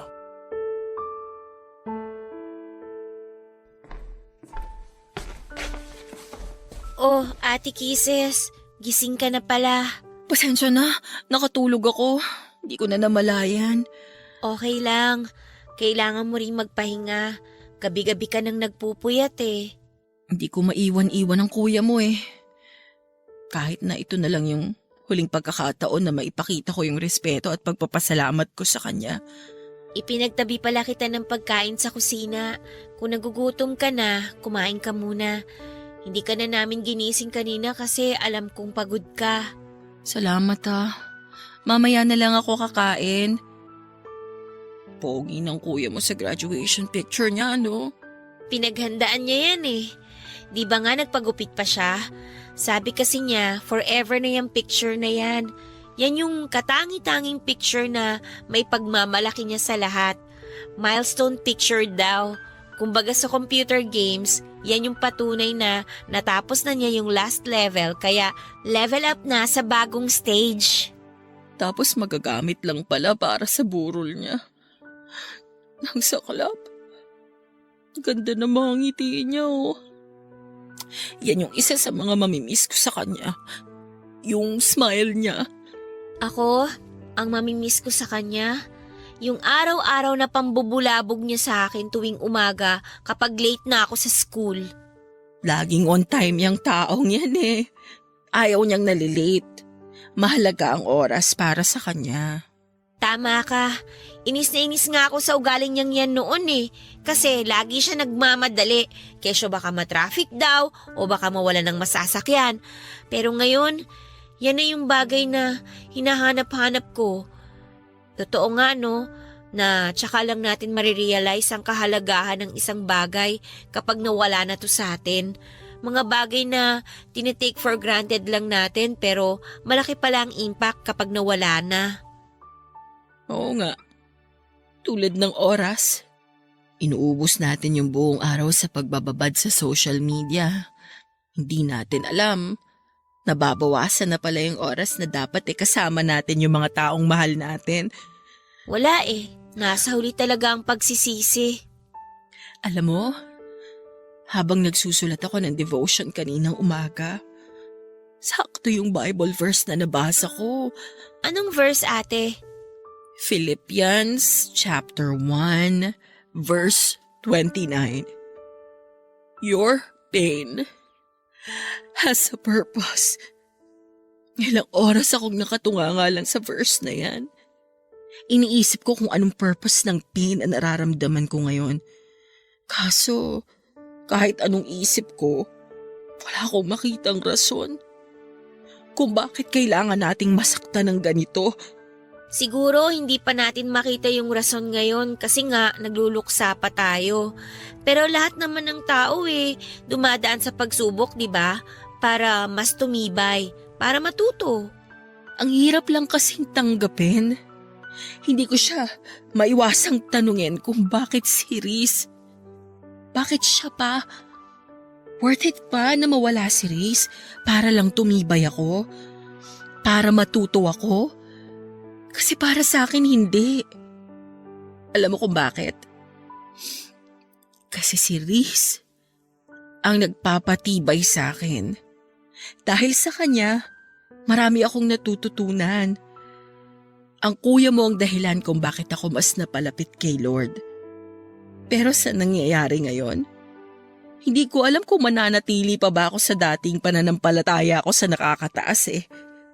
Oh, Ate Kisses, gising ka na pala. Pasensya na, nakatulog ako. Hindi ko na namalayan. Okay lang. Kailangan mo ring magpahinga. Gabi-gabi ka nang nagpupuyat eh. Hindi ko maiwan-iwan ang kuya mo eh. Kahit na ito na lang yung huling pagkakataon na maipakita ko yung respeto at pagpapasalamat ko sa kanya. Ipinagtabi pala kita ng pagkain sa kusina. Kung nagugutom ka na, kumain ka muna. Hindi ka na namin ginising kanina kasi alam kong pagod ka. Salamat ah. Mamaya na lang ako kakain. Pogi ng kuya mo sa graduation picture niya, ano? Pinaghandaan niya yan eh. Di ba nga nagpagupit pa siya? Sabi kasi niya, forever na yung picture na yan. Yan yung katangi-tanging picture na may pagmamalaki niya sa lahat. Milestone picture daw. Kumbaga sa computer games, yan yung patunay na natapos na niya yung last level kaya level up na sa bagong stage. Tapos magagamit lang pala para sa burol niya. Nang saklap. Ganda na mga ngiti niya oh. Yan yung isa sa mga mamimiss ko sa kanya. Yung smile niya. Ako, ang mamimiss ko sa kanya, yung araw-araw na pambubulabog niya sa akin tuwing umaga kapag late na ako sa school. Laging on time yung taong yan eh. Ayaw niyang nalilate. Mahalaga ang oras para sa kanya. Tama ka. Inis na inis nga ako sa ugaling niyang yan noon eh. Kasi lagi siya nagmamadali. Kesyo baka matraffic daw o baka mawala ng masasakyan. Pero ngayon, yan na yung bagay na hinahanap-hanap ko. Totoo nga no, na tsaka lang natin marirealize ang kahalagahan ng isang bagay kapag nawala na to sa atin. Mga bagay na tinitake for granted lang natin pero malaki pala ang impact kapag nawala na. Oo nga. Tulad ng oras. Inuubos natin yung buong araw sa pagbababad sa social media. Hindi natin alam. Nababawasan na pala yung oras na dapat kasama natin yung mga taong mahal natin. Wala eh. Nasa huli talaga ang pagsisisi. Alam mo, habang nagsusulat ako ng devotion kaninang umaga, sakto yung Bible verse na nabasa ko. Anong verse, ate? Philippians chapter 1 verse 29. Your pain has a purpose. Ilang oras akong nakatunganga lang sa verse na yan. Iniisip ko kung anong purpose ng pain na nararamdaman ko ngayon. Kaso, kahit anong isip ko, wala akong makitang rason kung bakit kailangan nating masaktan ng ganito. Siguro hindi pa natin makita yung rason ngayon kasi nga nagluluksa pa tayo. Pero lahat naman ng tao dumadaan sa pagsubok, di ba? Para mas tumibay, para matuto. Ang hirap lang kasing tanggapin. Hindi ko siya maiwasang tanungin kung bakit si Riz. Bakit siya pa? Worth it pa na mawala si Riz para lang tumibay ako? Para matuto ako? Kasi para sa akin hindi. Alam mo kung bakit? Kasi si Riz ang nagpapatibay sa akin. Dahil sa kanya, marami akong natututunan. Ang kuya mo ang dahilan kung bakit ako mas napalapit kay Lord. Pero sa nangyayari ngayon, hindi ko alam kung mananatili pa ba ako sa dating pananampalataya ko sa nakakataas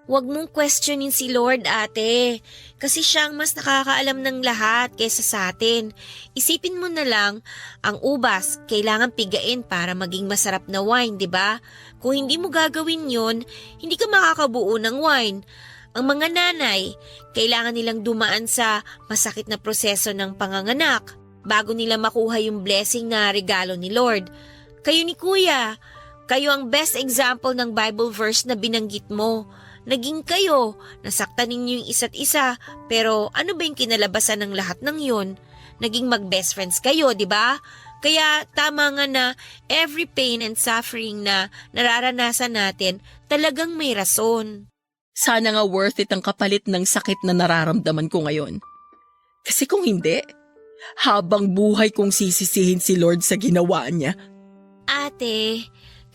Huwag mong questionin si Lord, ate. Kasi siya ang mas nakakaalam ng lahat kaysa sa atin. Isipin mo na lang, ang ubas kailangan pigain para maging masarap na wine, di ba? Kung hindi mo gagawin yun, hindi ka makakabuo ng wine. Ang mga nanay, kailangan nilang dumaan sa masakit na proseso ng panganganak bago nila makuha yung blessing na regalo ni Lord. Kayo ni Kuya, kayo ang best example ng Bible verse na binanggit mo. Naging kayo, nasaktan ninyo yung isa't isa, pero ano ba yung kinalabasan ng lahat ng yun? Naging mag-best friends kayo, di ba? Kaya tama nga na every pain and suffering na nararanasan natin talagang may rason. Sana nga worth it ang kapalit ng sakit na nararamdaman ko ngayon. Kasi kung hindi, habang buhay kong sisisihin si Lord sa ginawa niya. Ate,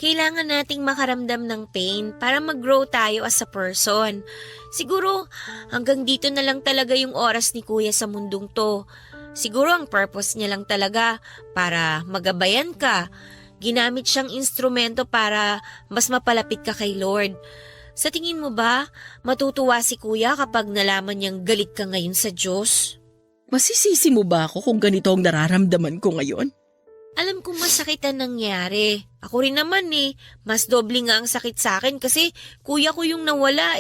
kailangan nating makaramdam ng pain para mag-grow tayo as a person. Siguro hanggang dito na lang talaga yung oras ni Kuya sa mundong to. Siguro ang purpose niya lang talaga para magabayan ka. Ginamit siyang instrumento para mas mapalapit ka kay Lord. Sa tingin mo ba, matutuwa si Kuya kapag nalaman niyang galit ka ngayon sa Diyos? Masisisi mo ba ako kung ganito ang nararamdaman ko ngayon? Alam kong masakit ang nangyari. Ako rin naman mas doble nga ang sakit sa akin kasi kuya ko yung nawala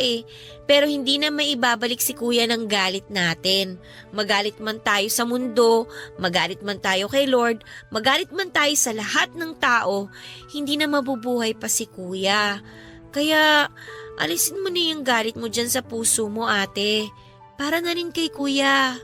Pero hindi na maibabalik si kuya ng galit natin. Magalit man tayo sa mundo, magalit man tayo kay Lord, magalit man tayo sa lahat ng tao, hindi na mabubuhay pa si kuya. Kaya alisin mo na yung galit mo dyan sa puso mo, ate. Para na rin kay kuya.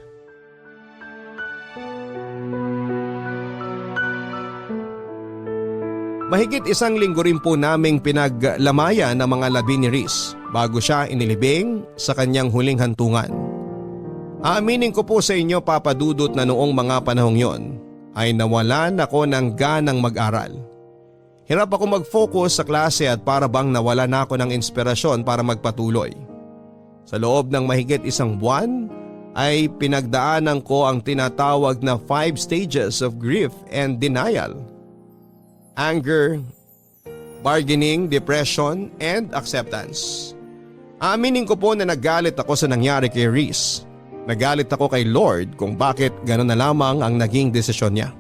Mahigit 1 linggo rin po naming pinaglamayan ng mga labi ni Riz bago siya inilibing sa kanyang huling hantungan. Aaminin ko po sa inyo, Papa Dudut, na noong mga panahong yon ay nawalan ako ng ganang mag-aral. Hirap ako mag-focus sa klase at para bang nawala na ako ng inspirasyon para magpatuloy. Sa loob ng mahigit 1 buwan ay pinagdaanan ko ang tinatawag na 5 stages of grief and denial. Anger, bargaining, depression, and acceptance. Aaminin ko po na nagalit ako sa nangyari kay Reese. Nagalit ako kay Lord kung bakit gano'n na lamang ang naging desisyon niya.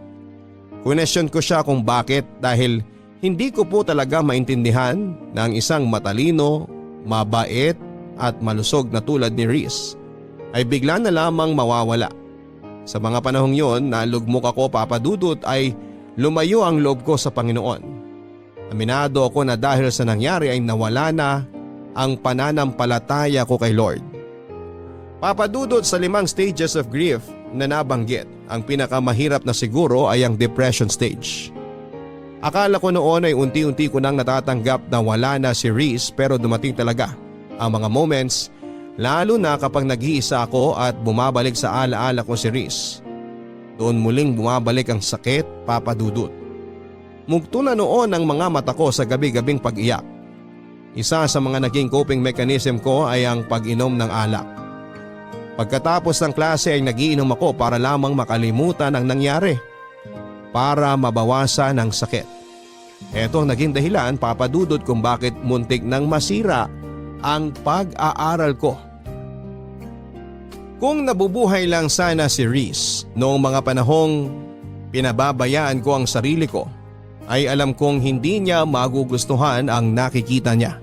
Question ko siya kung bakit dahil hindi ko po talaga maintindihan na ang isang matalino, mabait at malusog na tulad ni Reese ay bigla na lamang mawawala. Sa mga panahong yon na lugmok ako, Papa Dudut, ay lumayo ang loob ko sa Panginoon. Aminado ako na dahil sa nangyari ay nawala na ang pananampalataya ko kay Lord. Papa Dudut, sa 5 stages of grief na nabanggit, ang pinakamahirap na siguro ay ang depression stage. Akala ko noon ay unti-unti ko nang natatanggap na wala na si Reese, pero dumating talaga ang mga moments, lalo na kapag nag-iisa ako at bumabalik sa alaala ko si Reese. Doon muling bumabalik ang sakit, Papa Dudut. Mugto na noon ang mga mata ko sa gabi-gabing pag-iyak. Isa sa mga naging coping mechanism ko ay ang pag-inom ng alak. Pagkatapos ng klase ay nagiinom ako para lamang makalimutan ang nangyari, para mabawasan ang sakit. Ito ang naging dahilan, Papa Dudut, kung bakit muntik nang masira ang pag-aaral ko. Kung nabubuhay lang sana si Reese noong mga panahong pinababayaan ko ang sarili ko, ay alam kong hindi niya magugustuhan ang nakikita niya.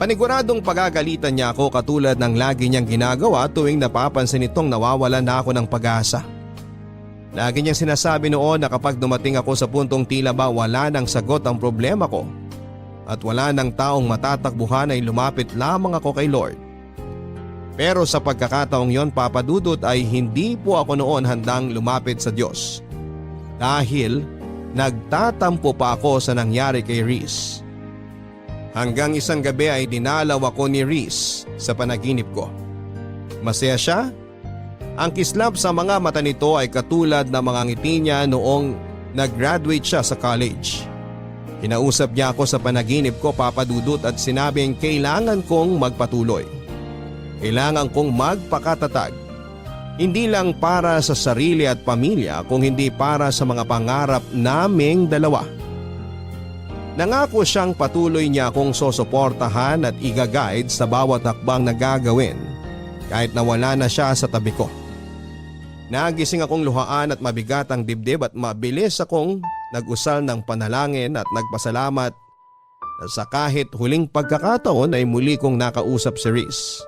Paniguradong pagagalitan niya ako katulad ng lagi niyang ginagawa tuwing napapansin itong nawawalan na ako ng pag-asa. Lagi niyang sinasabi noon na kapag dumating ako sa puntong tila ba wala nang sagot ang problema ko at wala nang taong matatakbuhan ay lumapit lamang ako kay Lord. Pero sa pagkakataong yon, Papa Dudut, ay hindi po ako noon handang lumapit sa Diyos. Dahil nagtatampo pa ako sa nangyari kay Reese. Hanggang isang gabi ay dinalaw ako ni Reese sa panaginip ko. Masaya siya. Ang kislap sa mga mata nito ay katulad ng mga ngiti niya noong nag-graduate siya sa college. Kinausap niya ako sa panaginip ko, Papa Dudut, at sinabing kailangan kong magpatuloy. Kailangan kong magpakatatag. Hindi lang para sa sarili at pamilya, kung hindi para sa mga pangarap naming dalawa. Nangako siyang patuloy niya akong susuportahan at i-guide sa bawat hakbang na gagawin kahit na wala na siya sa tabi ko. Nagising akong luhaan at mabigat ang dibdib at mabilis akong nag-usal ng panalangin at nagpasalamat na sa kahit huling pagkakataon ay muli kong nakausap si Reese.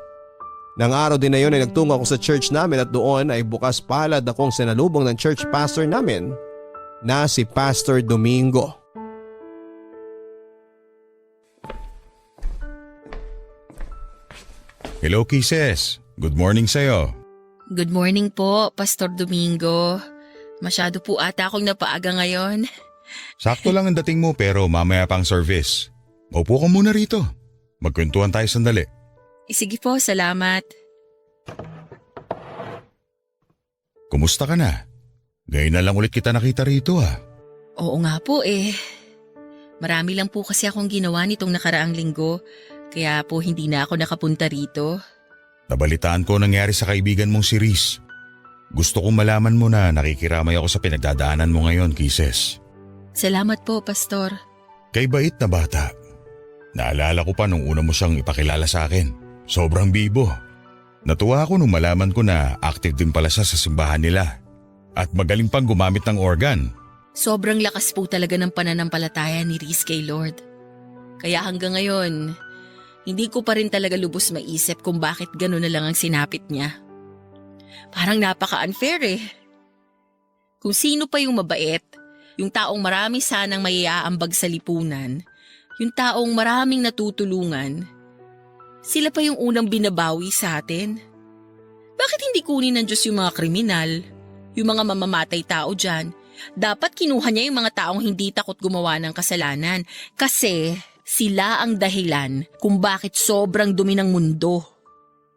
Nang araw din na yun ay nagtungo ako sa church namin at doon ay bukas palad akong sinalubong ng church pastor namin na si Pastor Domingo. Hello, Kisses. Good morning sa'yo. Good morning po, Pastor Domingo. Masyado po ata akong napaaga ngayon. Sakto lang ang dating mo pero mamaya pang service. Maupo ka muna rito. Magkwentuhan tayo sandali. Sige po, salamat. Kumusta ka na? Ngayon na lang ulit kita nakita rito ah. Oo nga po eh. Marami lang po kasi akong ginawa nitong nakaraang linggo. Kaya po hindi na ako nakapunta rito. Nabalitaan ko nangyari sa kaibigan mong si Reese. Gusto kong malaman mo na nakikiramay ako sa pinagdadaanan mo ngayon, Kisses. Salamat po, Pastor. Kay bait na bata. Naalala ko pa nung una mo siyang ipakilala sa akin. Sobrang bibo. Natuwa ako nung malaman ko na active din pala siya sa simbahan nila. At magaling pang gumamit ng organ. Sobrang lakas po talaga ng pananampalataya ni Reese kay Lord. Kaya hanggang ngayon, hindi ko pa rin talaga lubos maisip kung bakit gano'n na lang ang sinapit niya. Parang napaka-unfair eh. Kung sino pa yung mabait, yung taong marami sanang maiaambag sa lipunan, yung taong maraming natutulungan, sila pa yung unang binabawi sa atin. Bakit hindi kunin ng Diyos yung mga kriminal, yung mga mamamatay tao dyan? Dapat kinuha niya yung mga taong hindi takot gumawa ng kasalanan kasi sila ang dahilan kung bakit sobrang dumi ng mundo.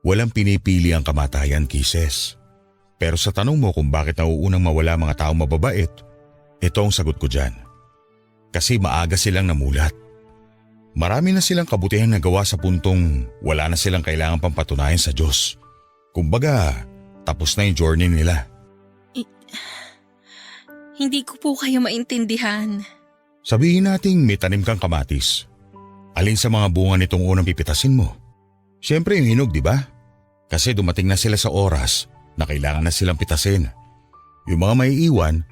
Walang pinipili ang kamatayan, Kisses. Pero sa tanong mo kung bakit nauunang mawala mga taong mababait, ito ang sagot ko dyan. Kasi maaga silang namulat. Marami na silang kabutihang nagawa sa puntong wala na silang kailangan pang patunayan sa Diyos. Kumbaga, tapos na yung journey nila. Hindi ko po kayo maintindihan. Sabihin nating may tanim kang kamatis. Alin sa mga bunga nitong unang pipitasin mo? Siyempre yung hinog, di ba? Kasi dumating na sila sa oras na kailangan na silang pitasin. Yung mga maiiwan,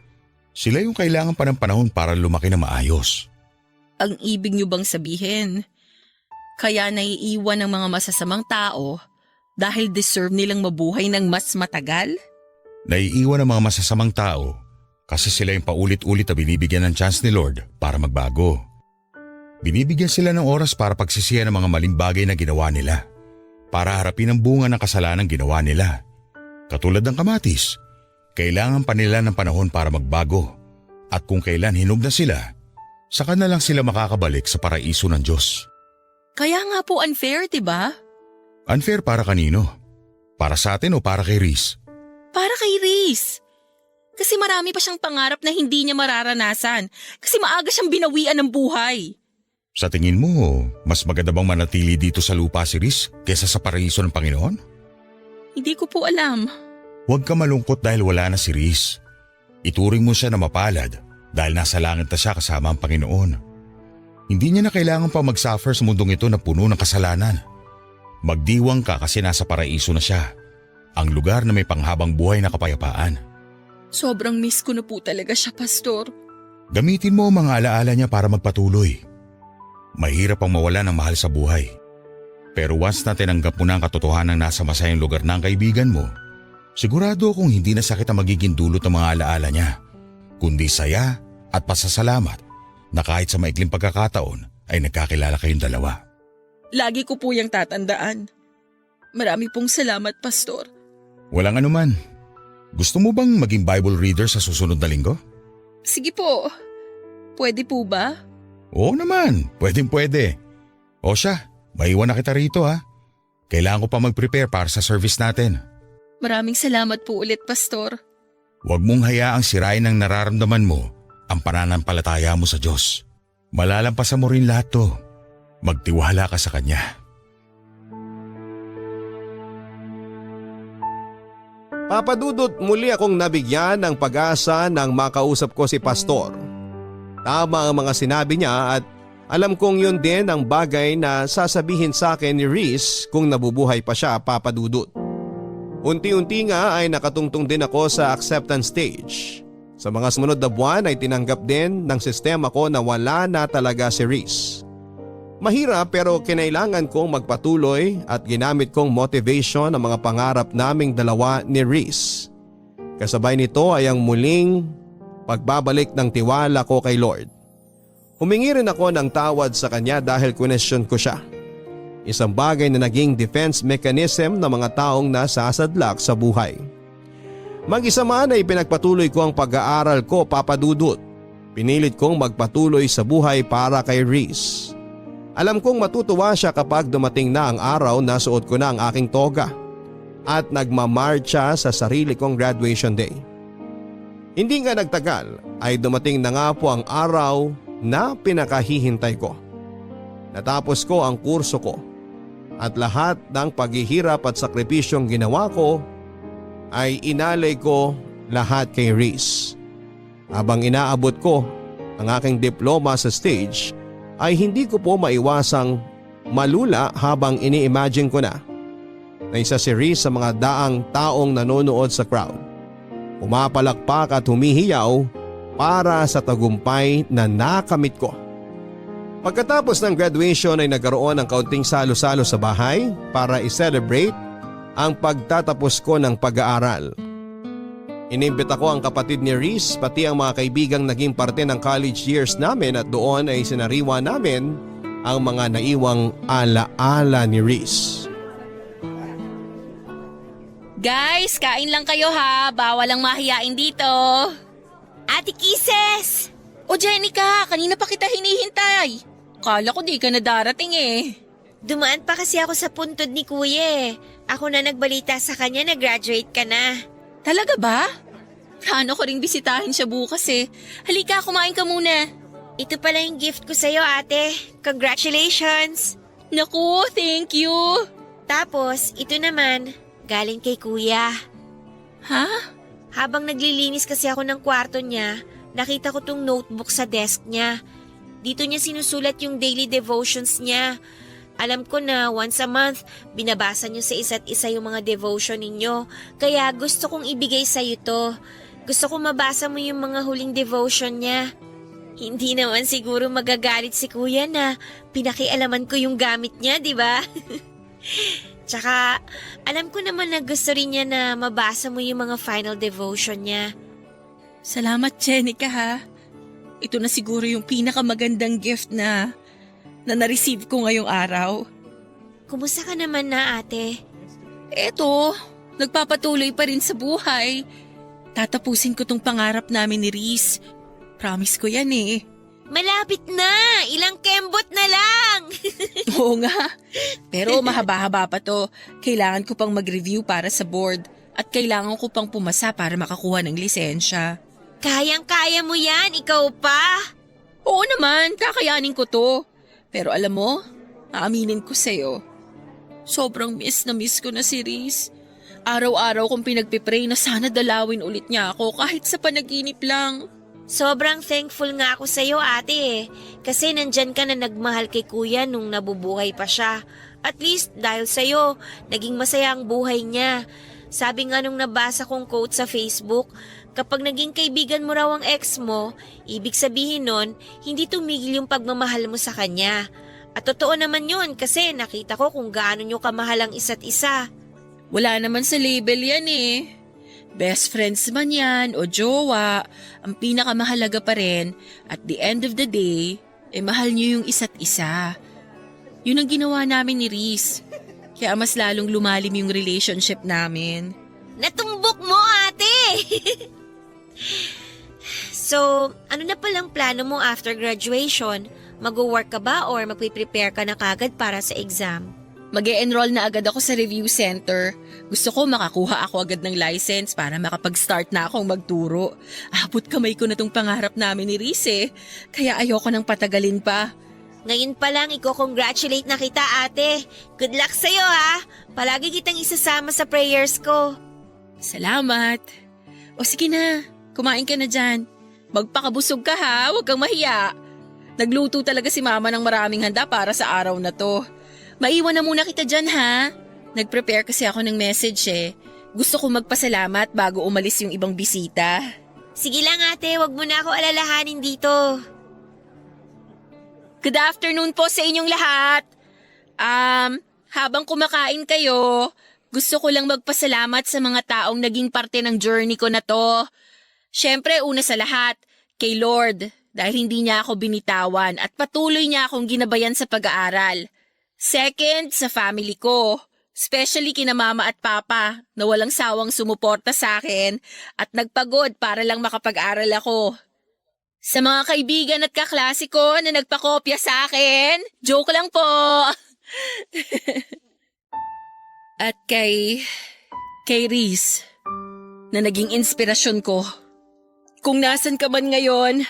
sila yung kailangan pa ng panahon para lumaki na maayos. Ang ibig niyo bang sabihin, kaya naiiwan ng mga masasamang tao dahil deserve nilang mabuhay ng mas matagal? Naiiwan ang mga masasamang tao kasi sila yung paulit-ulit na binibigyan ng chance ni Lord para magbago. Binibigyan sila ng oras para pagsisihan ng mga maling bagay na ginawa nila, para harapin ang bunga ng kasalanan ginawa nila. Katulad ng kamatis, kailangan pa nila ng panahon para magbago, at kung kailan hinog na sila, saka na lang sila makakabalik sa paraiso ng Diyos. Kaya nga po unfair, diba? Unfair para kanino? Para sa atin o para kay Reese? Para kay Reese. Kasi marami pa siyang pangarap na hindi niya mararanasan kasi maaga siyang binawian ng buhay. Sa tingin mo, mas maganda bang manatili dito sa lupa si Reese kesa sa paraiso ng Panginoon? Hindi ko po alam. Huwag ka malungkot dahil wala na si Reese. Ituring mo siya na mapalad dahil nasa langit na siya kasama ang Panginoon. Hindi niya na kailangan pa mag-suffer sa mundong ito na puno ng kasalanan. Magdiwang ka kasi nasa paraiso na siya, ang lugar na may panghabang buhay na kapayapaan. Sobrang miss ko na po talaga siya, Pastor. Gamitin mo ang mga alaala niya para magpatuloy. Mahirap ang mawala ng mahal sa buhay. Pero once na tinanggap mo na ang katotohanan nasa masayang lugar ng kaibigan mo, sigurado akong hindi na sakit ang magiging dulot ng mga alaala niya, kundi saya at pasasalamat na kahit sa maikling pagkakataon ay nagkakilala kayong dalawa. Lagi ko po yung tatandaan. Marami pong salamat, Pastor. Walang anuman. Gusto mo bang maging Bible reader sa susunod na linggo? Sige po. Pwede po ba? Oo naman, pwede. O siya, maiwan na kita rito ha. Kailangan ko pa mag-prepare para sa service natin. Maraming salamat po ulit, Pastor. Huwag mong hayaang sirain ng nararamdaman mo ang pananampalataya mo sa Diyos. Malalampasan mo rin lahat to. Magtiwala ka sa Kanya. Papadudot, muli akong nabigyan ng pag-asa nang makausap ko si Pastor. Tama ang mga sinabi niya at alam kong yun din ang bagay na sasabihin sa akin ni Reese kung nabubuhay pa siya, Papadudot. Unti-unti nga ay nakatungtong din ako sa acceptance stage. Sa mga sumunod na buwan ay tinanggap din ng sistema ko na wala na talaga si Reese. Mahirap pero kinailangan kong magpatuloy at ginamit kong motivation ang mga pangarap naming dalawa ni Reese. Kasabay nito ay ang muling pagbabalik ng tiwala ko kay Lord. Humingi rin ako ng tawad sa Kanya dahil question ko siya. Isang bagay na naging defense mechanism ng mga taong nasasadlak sa buhay. Mag-isa man ay pinagpatuloy ko ang pag-aaral ko, Papadudot. Pinilit kong magpatuloy sa buhay para kay Reese. Alam kong matutuwa siya kapag dumating na ang araw na suot ko na ang aking toga at nagmamarcha sa sarili kong graduation day. Hindi nga nagtagal ay dumating na nga po ang araw na pinakahihintay ko. Natapos ko ang kurso ko at lahat ng paghihirap at sakripisyong ginawa ko ay inalay ko lahat kay Reese. Habang inaabot ko ang aking diploma sa stage ay hindi ko po maiwasang malula habang ini-imagine ko na isa si Reese sa mga daang taong nanonood sa crowd. Pumapalakpak at humihiyaw para sa tagumpay na nakamit ko. Pagkatapos ng graduation ay nagkaroon ng kaunting salo-salo sa bahay para i-celebrate ang pagtatapos ko ng pag-aaral. Inimbita ko ang kapatid ni Reese pati ang mga kaibigang naging parte ng college years namin at doon ay sinariwa namin ang mga naiwang ala-ala ni Reese. Guys, kain lang kayo ha. Bawal ang mahiyain dito. Ate Kisses! O Jenica, kanina pa kita hinihintay. Kala ko di ka na darating eh. Dumaan pa kasi ako sa puntod ni Kuya. Ako na nagbalita sa kanya na graduate ka na. Talaga ba? Plano ko ring bisitahin siya bukas eh. Halika, kumain ka muna. Ito pala yung gift ko sa'yo, ate. Congratulations! Naku, thank you. Tapos, ito naman, galing kay Kuya. Ha? Habang naglilinis kasi ako ng kwarto niya, nakita ko tong notebook sa desk niya. Dito niya sinusulat yung daily devotions niya. Alam ko na once a month, binabasa niyo sa isa't isa yung mga devotion ninyo. Kaya gusto kong ibigay sa'yo to. Gusto kong mabasa mo yung mga huling devotion niya. Hindi naman siguro magagalit si kuya na pinakialaman ko yung gamit niya, di ba? Tsaka, alam ko naman na gusto rin niya na mabasa mo yung mga final devotion niya. Salamat, Jenica, ha? Ito na siguro yung pinakamagandang gift na na-receive ko ngayong araw. Kumusta ka naman na, ate? Eto, nagpapatuloy pa rin sa buhay. Tatapusin ko tong pangarap namin ni Reese. Promise ko yan eh. Malapit na! Ilang kembot na lang! Oo nga. Pero mahaba-haba pa to. Kailangan ko pang mag-review para sa board at kailangan ko pang pumasa para makakuha ng lisensya. Kayang-kaya mo yan, ikaw pa! Oo naman, kakayanin ko to. Pero alam mo, aaminin ko sa'yo. Sobrang miss ko na si Reese. Araw-araw kong pinagpipray na sana dalawin ulit niya ako kahit sa panaginip lang. Sobrang thankful nga ako sa'yo, ate eh. Kasi nandyan ka na nagmahal kay kuya nung nabubuhay pa siya. At least dahil sa'yo, naging masaya ang buhay niya. Sabi nga nung nabasa kong quote sa Facebook, kapag naging kaibigan mo raw ang ex mo, ibig sabihin nun, hindi tumigil yung pagmamahal mo sa kanya. At totoo naman yun kasi nakita ko kung gaano nyo kamahal ang isa't isa. Wala naman sa label yan eh. Best friends man yan o jowa, ang pinakamahalaga pa rin, at the end of the day, mahal nyo yung isa't isa. Yun ang ginawa namin ni Reese. Kaya mas lalong lumalim yung relationship namin. Natumbok mo, ate! So, ano na palang plano mo after graduation? Mag-work ka ba or magpe-prepare ka na kagad para sa exam? Mag-e-enroll na agad ako sa review center. Gusto ko makakuha ako agad ng license para makapag-start na akong magturo. Abot kamay ko na tong pangarap namin ni Reese eh. Kaya ayoko nang patagalin pa. Ngayon pa lang, i-congratulate na kita, ate. Good luck sa'yo, ha? Palagi kitang isasama sa prayers ko. Salamat. O sige na, kumain ka na dyan. Magpakabusog ka ha, huwag kang mahiya. Nagluto talaga si mama ng maraming handa para sa araw na to. Maiwan na muna kita dyan ha. Nag-prepare kasi ako ng message eh. Gusto ko magpasalamat bago umalis yung ibang bisita. Sige lang, ate. Huwag mo na ako alalahanin dito. Good afternoon po sa inyong lahat. Habang kumakain kayo, gusto ko lang magpasalamat sa mga taong naging parte ng journey ko na to. Siyempre, una sa lahat, kay Lord, dahil hindi niya ako binitawan at patuloy niya akong ginabayan sa pag-aaral. Second, sa family ko, especially kina mama at papa na walang sawang sumuporta sa akin at nagpagod para lang makapag-aral ako. Sa mga kaibigan at kaklase ko na nagpakopya sa akin, joke lang po. At kay Reese, na naging inspirasyon ko. Kung nasan ka man ngayon,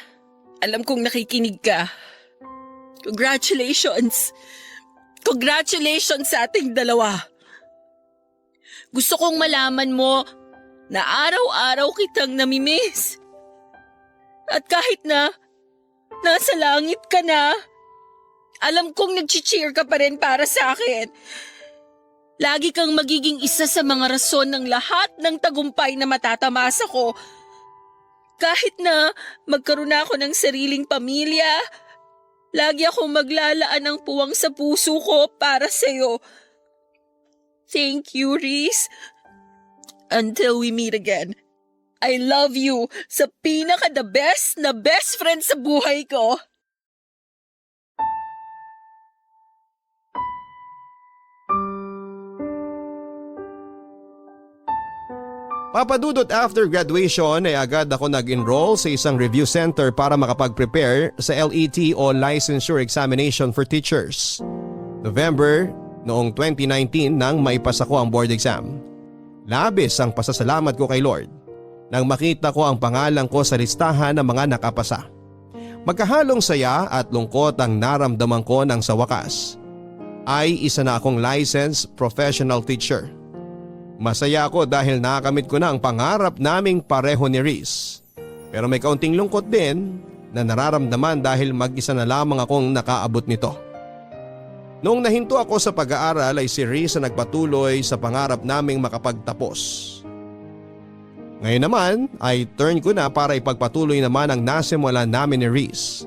alam kong nakikinig ka. Congratulations! Congratulations sa ating dalawa. Gusto kong malaman mo na araw-araw kitang namimiss. At kahit na nasa langit ka na, alam kong nag-cheer ka pa rin para sa akin. Lagi kang magiging isa sa mga rason ng lahat ng tagumpay na matatamasa ko. Kahit na magkaroon na ako ng sariling pamilya, lagi akong maglalaan ng puwang sa puso ko para sa'yo. Thank you, Reese. Until we meet again. I love you sa pinaka-the best na best friend sa buhay ko. Papadudot, after graduation ay agad ako nag-enroll sa isang review center para makapag-prepare sa LET o Licensure Examination for Teachers. November noong 2019 nang maipasa ko ang board exam. Labis ang pasasalamat ko kay Lord nang makita ko ang pangalan ko sa listahan ng mga nakapasa. Magkahalong saya at lungkot ang naramdaman ko nang sa wakas ay isa na akong licensed professional teacher. Masaya ako dahil nakakamit ko na ang pangarap naming pareho ni Reese. Pero may kaunting lungkot din na nararamdaman dahil mag-isa na lamang akong nakaabot nito. Noong nahinto ako sa pag-aaral ay si Reese ang nagpatuloy sa pangarap naming makapagtapos. Ngayon naman ay turn ko na para ipagpatuloy naman ang nasimulan namin ni Reese.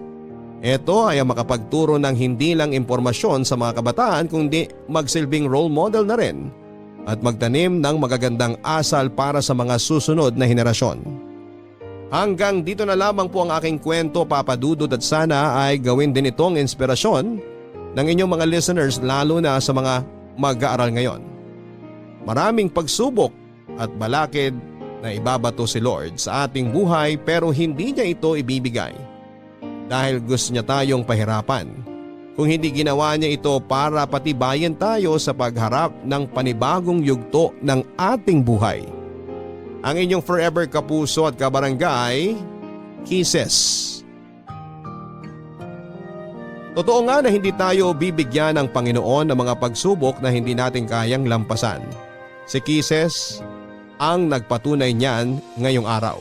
Ito ay ang makapagturo ng hindi lang impormasyon sa mga kabataan kundi magsilbing role model na rin at magtanim ng magagandang asal para sa mga susunod na henerasyon. Hanggang dito na lamang po ang aking kwento, Papa Dudut, at sana ay gawin din itong inspirasyon ng inyong mga listeners lalo na sa mga mag-aaral ngayon. Maraming pagsubok at balakid na ibabato si Lord sa ating buhay pero hindi niya ito ibibigay dahil gusto niya tayong pahirapan. Kung hindi ginawa niya ito para patibayan tayo sa pagharap ng panibagong yugto ng ating buhay. Ang inyong forever kapuso at kabarangay, Kisses. Totoo nga na hindi tayo bibigyan ng Panginoon ng mga pagsubok na hindi natin kayang lampasan. Si Kisses ang nagpatunay niyan ngayong araw.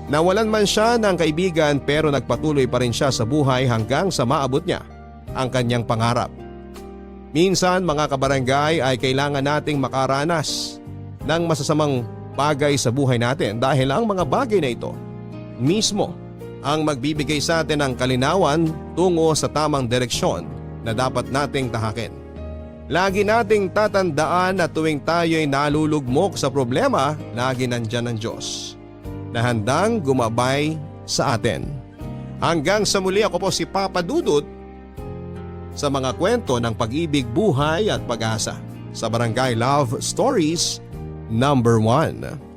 Nawalan man siya ng kaibigan pero nagpatuloy pa rin siya sa buhay hanggang sa maabot niya ang kanyang pangarap. Minsan mga kabarangay ay kailangan nating makaranas ng masasamang bagay sa buhay natin dahil ang mga bagay na ito mismo ang magbibigay sa atin ng kalinawan tungo sa tamang direksyon na dapat nating tahakin. Lagi nating tatandaan na tuwing tayo ay nalulugmok sa problema, lagi nandyan ang Diyos na handang gumabay sa atin. Hanggang sa muli, ako po si Papa Dudut sa mga kwento ng pag-ibig, buhay at pag-asa sa Barangay Love Stories #1.